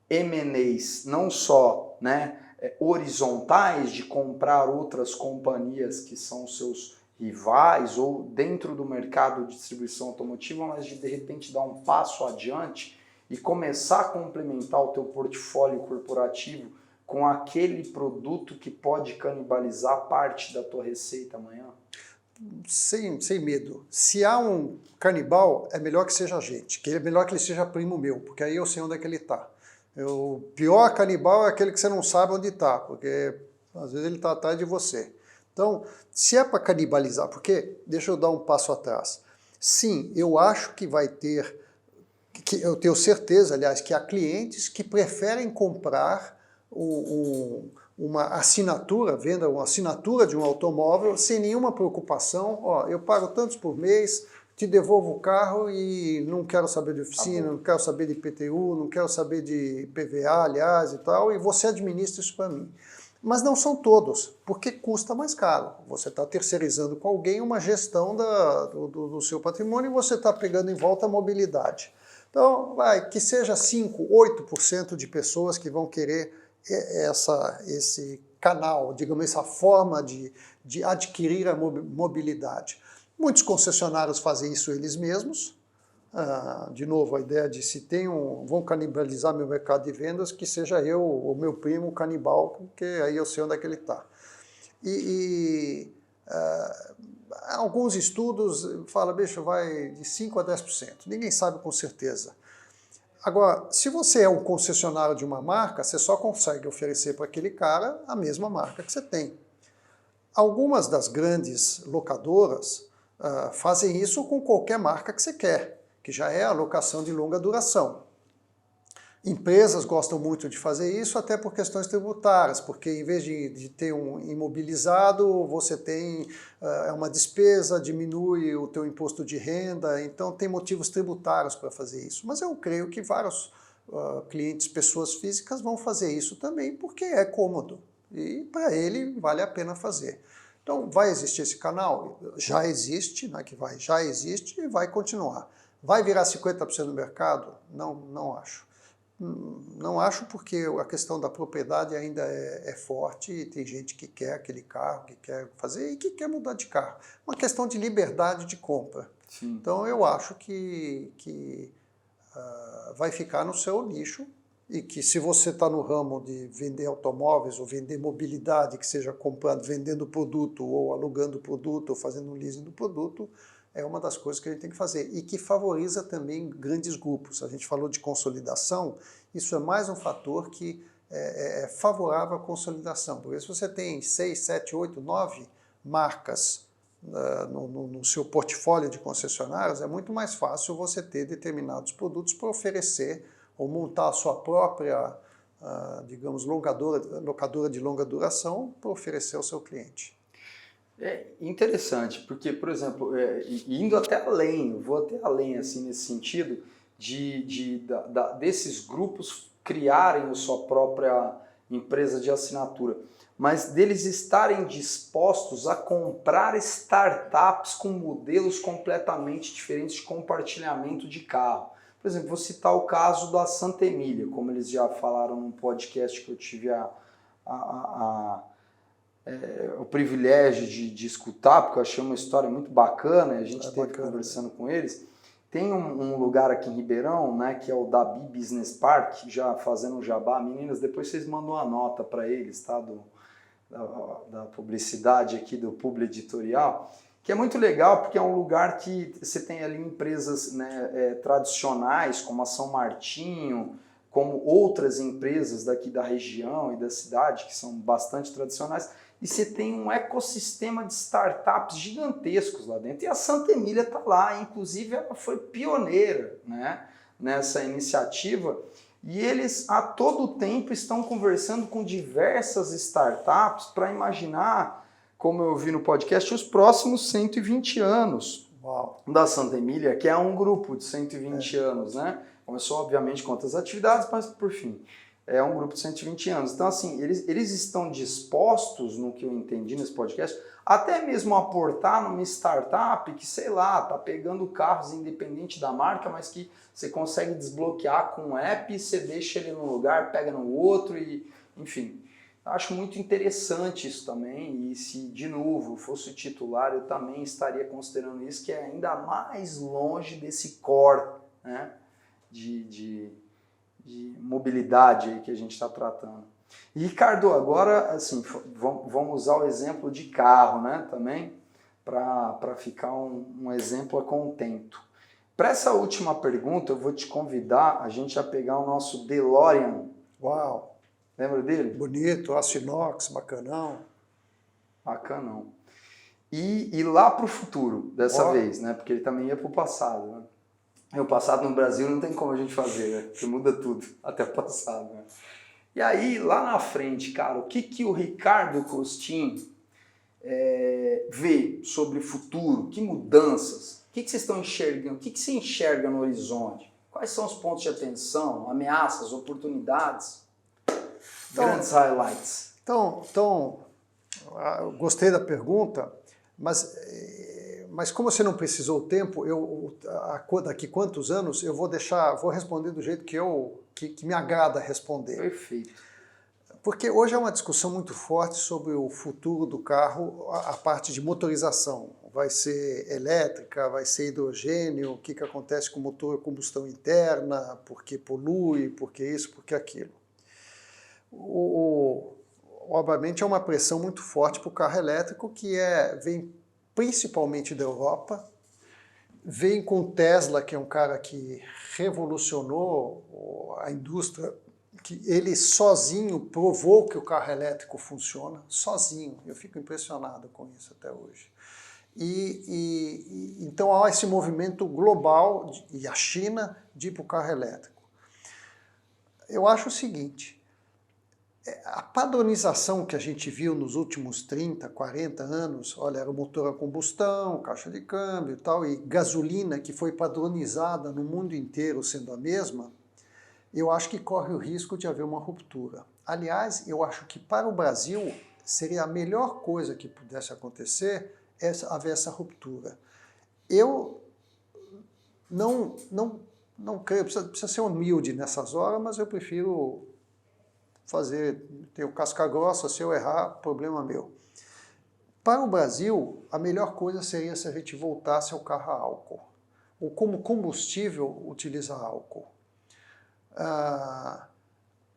M&As não só, né, horizontais, de comprar outras companhias que são seus rivais ou dentro do mercado de distribuição automotiva, mas de repente dar um passo adiante e começar a complementar o teu portfólio corporativo com aquele produto que pode canibalizar parte da tua receita amanhã? Sem medo. Se há um canibal, é melhor que seja a gente, que é melhor que ele seja primo meu, porque aí eu sei onde é que ele está. O pior canibal é aquele que você não sabe onde está, porque às vezes ele está atrás de você. Então, se é para canibalizar, porque, deixa eu dar um passo atrás. Sim, eu acho que vai ter... eu tenho certeza, aliás, que há clientes que preferem comprar uma assinatura, venda uma assinatura de um automóvel sem nenhuma preocupação. Ó, eu pago tantos por mês, te devolvo o carro e não quero saber de oficina, não quero saber de IPTU, não quero saber de PVA, aliás, e tal, e você administra isso para mim. Mas não são todos, porque custa mais caro. Você está terceirizando com alguém uma gestão do seu patrimônio e você está pegando em volta a mobilidade. Então, que seja 5%, 8% de pessoas que vão querer esse canal, digamos, essa forma de adquirir a mobilidade. Muitos concessionários fazem isso eles mesmos. De novo, a ideia de se vão canibalizar meu mercado de vendas, que seja eu, o meu primo, canibal, porque aí eu sei onde é que ele está. Alguns estudos falam, bicho, vai de 5% a 10%. Ninguém sabe com certeza. Agora, se você é um concessionário de uma marca, você só consegue oferecer para aquele cara a mesma marca que você tem. Algumas das grandes locadoras fazem isso com qualquer marca que você quer, que já é a locação de longa duração. Empresas gostam muito de fazer isso, até por questões tributárias, porque em vez de ter um imobilizado, você tem uma despesa, diminui o teu imposto de renda, então tem motivos tributários para fazer isso. Mas eu creio que vários clientes, pessoas físicas, vão fazer isso também porque é cômodo e para ele vale a pena fazer. Então vai existir esse canal? Já existe, não é que vai, já existe e vai continuar. Vai virar 50% do mercado? Não, não acho. Não acho porque a questão da propriedade ainda é forte e tem gente que quer aquele carro, que quer fazer e que quer mudar de carro. Uma questão de liberdade de compra. Sim. Então eu acho que vai ficar no seu nicho e que se você está no ramo de vender automóveis ou vender mobilidade, que seja comprando, vendendo produto ou alugando produto ou fazendo um leasing do produto, é uma das coisas que a gente tem que fazer e que favoriza também grandes grupos. A gente falou de consolidação, isso é mais um fator que é favorável à consolidação, porque se você tem 6, 7, 8, 9 marcas no seu portfólio de concessionários, é muito mais fácil você ter determinados produtos para oferecer ou montar a sua própria, digamos, locadora de longa duração para oferecer ao seu cliente. É interessante, porque, por exemplo, indo até além, eu vou até além assim, nesse sentido, desses grupos criarem a sua própria empresa de assinatura, mas deles estarem dispostos a comprar startups com modelos completamente diferentes de compartilhamento de carro. Por exemplo, vou citar o caso da Santa Emília, como eles já falaram num podcast que eu tive o privilégio de escutar, porque eu achei uma história muito bacana, e a gente esteve conversando com eles. Tem um lugar aqui em Ribeirão, né, que é o Dabi Business Park, já fazendo um jabá. Meninas, depois vocês mandam uma nota para eles, tá, da publicidade aqui, do Publi Editorial, que é muito legal, porque é um lugar que você tem ali empresas, né, tradicionais, como a São Martinho, como outras empresas daqui da região e da cidade, que são bastante tradicionais, e você tem um ecossistema de startups gigantescos lá dentro. E a Santa Emília está lá, inclusive ela foi pioneira, né, nessa iniciativa, e eles a todo tempo estão conversando com diversas startups para imaginar, como eu vi no podcast, os próximos 120 anos da Santa Emília, que é um grupo de 120 anos, né? Começou, obviamente, com outras atividades, mas, por fim, é um grupo de 120 anos. Então, assim, eles estão dispostos, no que eu entendi nesse podcast, até mesmo a aportar numa startup que, sei lá, tá pegando carros independente da marca, mas que você consegue desbloquear com um app, você deixa ele num lugar, pega no outro e, enfim. Eu acho muito interessante isso também, e se, de novo, fosse o titular, eu também estaria considerando isso, que é ainda mais longe desse core, né, de mobilidade aí que a gente está tratando. E, Ricardo, agora, assim, vamos usar o exemplo de carro, né, também, para ficar um exemplo a contento. Para essa última pergunta, eu vou te convidar a gente a pegar o nosso DeLorean. Uau! Lembra dele? Bonito, aço inox, bacanão. Bacanão. E lá para o futuro, dessa vez, né? Porque ele também ia para o passado, né? E o passado no Brasil não tem como a gente fazer, né? Porque muda tudo, até o passado, né? E aí, lá na frente, cara, o que o Ricardo Costin vê sobre o futuro? Que mudanças? O que vocês estão enxergando? O que você enxerga no horizonte? Quais são os pontos de atenção, ameaças, oportunidades? Grandes highlights. Então, gostei da pergunta, mas como você não precisou o tempo, daqui quantos anos eu vou responder do jeito que me agrada responder. Perfeito. Porque hoje é uma discussão muito forte sobre o futuro do carro, a parte de motorização. Vai ser elétrica, vai ser hidrogênio, o que acontece com o motor a combustão interna, porque polui, porque isso, porque aquilo. Obviamente é uma pressão muito forte para o carro elétrico que vem principalmente da Europa, vem com o Tesla, que é um cara que revolucionou a indústria, que ele sozinho provou que o carro elétrico funciona, sozinho. Eu fico impressionado com isso até hoje. Então há esse movimento global, e a China, de ir para o carro elétrico. eu acho o seguinte, a padronização que a gente viu nos últimos 30, 40 anos, olha, era o motor a combustão, caixa de câmbio e tal, e gasolina que foi padronizada no mundo inteiro sendo a mesma, eu acho que corre o risco de haver uma ruptura. Aliás, eu acho que para o Brasil seria a melhor coisa que pudesse acontecer haver essa ruptura. Eu não creio, precisa ser humilde nessas horas, mas eu prefiro ter o casca grossa, se eu errar, problema meu. Para o Brasil, a melhor coisa seria se a gente voltasse ao carro a álcool, ou como combustível utilizar álcool.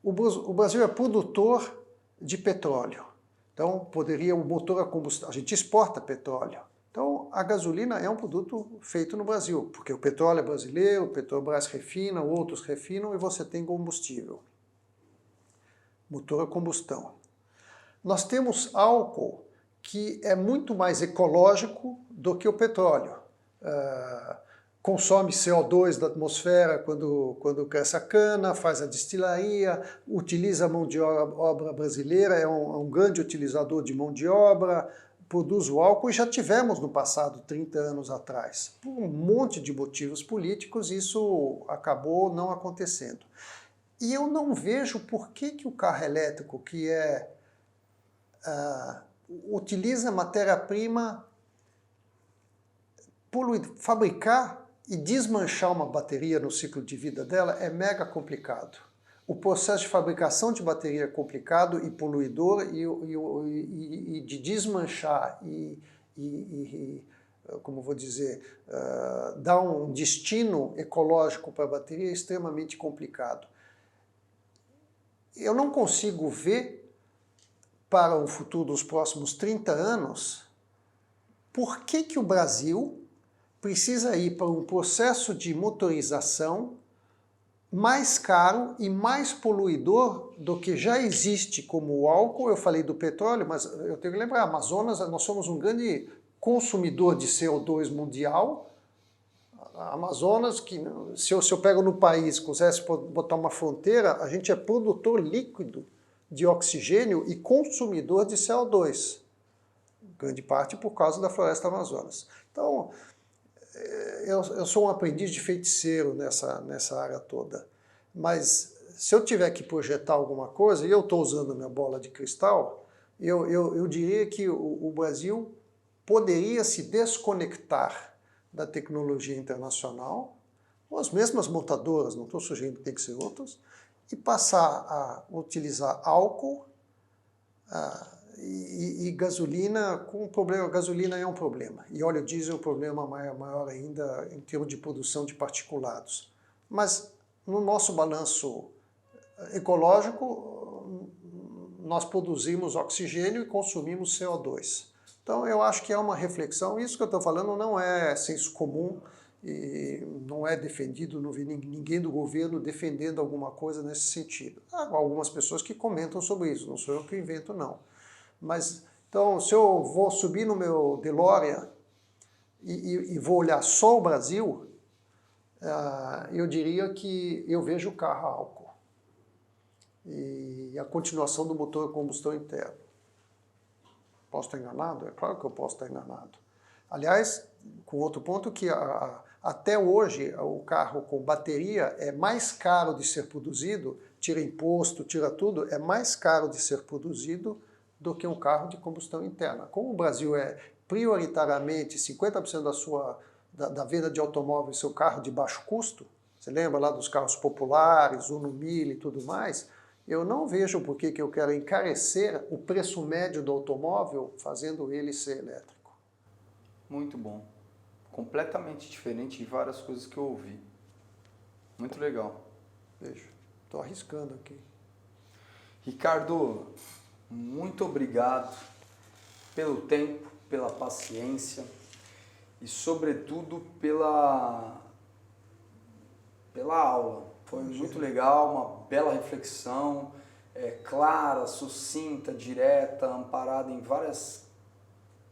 O Brasil é produtor de petróleo, então poderia o motor a combustão, a gente exporta petróleo. Então a gasolina é um produto feito no Brasil, porque o petróleo é brasileiro, o Petrobras refina, outros refinam e você tem combustível. Motor a combustão. Nós temos álcool que é muito mais ecológico do que o petróleo. Consome CO2 da atmosfera quando cresce a cana, faz a destilaria, utiliza a mão de obra brasileira, é um grande utilizador de mão de obra, produz o álcool, e já tivemos no passado, 30 anos atrás. Por um monte de motivos políticos, isso acabou não acontecendo. E eu não vejo por que o carro elétrico, que utiliza matéria-prima, fabricar e desmanchar uma bateria no ciclo de vida dela é mega complicado. O processo de fabricação de bateria é complicado e poluidor, e de desmanchar como vou dizer, dar um destino ecológico para a bateria é extremamente complicado. Eu não consigo ver, para o futuro dos próximos 30 anos, por que o Brasil precisa ir para um processo de motorização mais caro e mais poluidor do que já existe como o álcool. Eu falei do petróleo, mas eu tenho que lembrar, Amazonas, nós somos um grande consumidor de CO2 mundial. A Amazonas, que se eu pego no país, quisesse botar uma fronteira, a gente é produtor líquido de oxigênio e consumidor de CO2. Grande parte por causa da floresta Amazonas. Então, eu sou um aprendiz de feiticeiro nessa área toda. Mas se eu tiver que projetar alguma coisa, e eu estou usando a minha bola de cristal, eu diria que o Brasil poderia se desconectar da tecnologia internacional, ou as mesmas montadoras, não estou sugerindo que tem que ser outras, e passar a utilizar álcool e gasolina, com problema. Gasolina é um problema, e óleo diesel é um problema maior ainda em termos de produção de particulados. Mas no nosso balanço ecológico, nós produzimos oxigênio e consumimos CO2. Então eu acho que é uma reflexão, isso que eu estou falando não é senso comum e não é defendido, não vi ninguém do governo defendendo alguma coisa nesse sentido. Há algumas pessoas que comentam sobre isso, não sou eu que invento não. Mas, então, se eu vou subir no meu DeLorean e vou olhar só o Brasil, eu diria que eu vejo o carro a álcool e a continuação do motor a combustão interna. Posso estar enganado? É claro que eu posso estar enganado. Aliás, com outro ponto que até hoje o carro com bateria é mais caro de ser produzido, tira imposto, tira tudo, é mais caro de ser produzido do que um carro de combustão interna. Como o Brasil é prioritariamente 50% da venda de automóveis seu carro de baixo custo, você lembra lá dos carros populares, Uno 1000 e tudo mais, eu não vejo por que eu quero encarecer o preço médio do automóvel fazendo ele ser elétrico. Muito bom. Completamente diferente de várias coisas que eu ouvi. Muito legal. Veja, estou arriscando aqui. Ricardo, muito obrigado pelo tempo, pela paciência e, sobretudo, pela aula. Foi muito legal, uma bela reflexão, clara, sucinta, direta, amparada em várias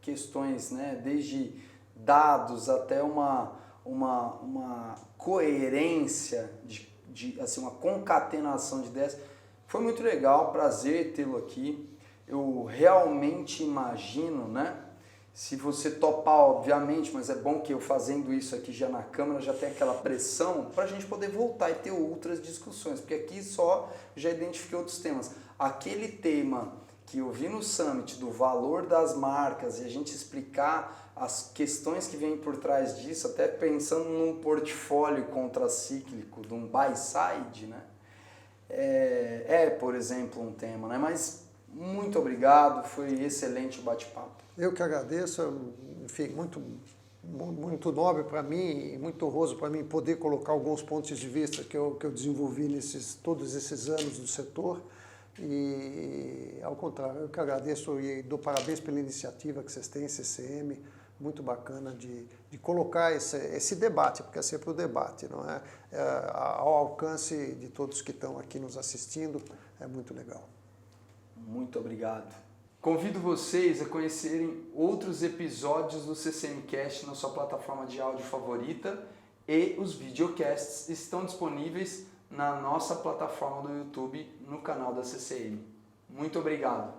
questões, né? Desde dados até uma coerência assim, uma concatenação de ideias. Foi muito legal, prazer tê-lo aqui. Eu realmente imagino, né? Se você topar, obviamente, mas é bom que eu fazendo isso aqui já na câmera já tem aquela pressão para a gente poder voltar e ter outras discussões, porque aqui só já identifiquei outros temas. Aquele tema que eu vi no Summit do valor das marcas e a gente explicar as questões que vêm por trás disso, até pensando num portfólio contracíclico, de um buy side, né? Por exemplo, um tema, né? Mas muito obrigado, foi excelente o bate-papo. Eu que agradeço, enfim, muito nobre para mim e muito honroso para mim poder colocar alguns pontos de vista que eu desenvolvi todos esses anos do setor. E, ao contrário, eu que agradeço e dou parabéns pela iniciativa que vocês têm, CCM, muito bacana de colocar esse debate, porque é sempre o debate, não é? Ao alcance de todos que estão aqui nos assistindo, é muito legal. Muito obrigado. Convido vocês a conhecerem outros episódios do CCMcast na sua plataforma de áudio favorita e os videocasts estão disponíveis na nossa plataforma do YouTube, no canal da CCM. Muito obrigado.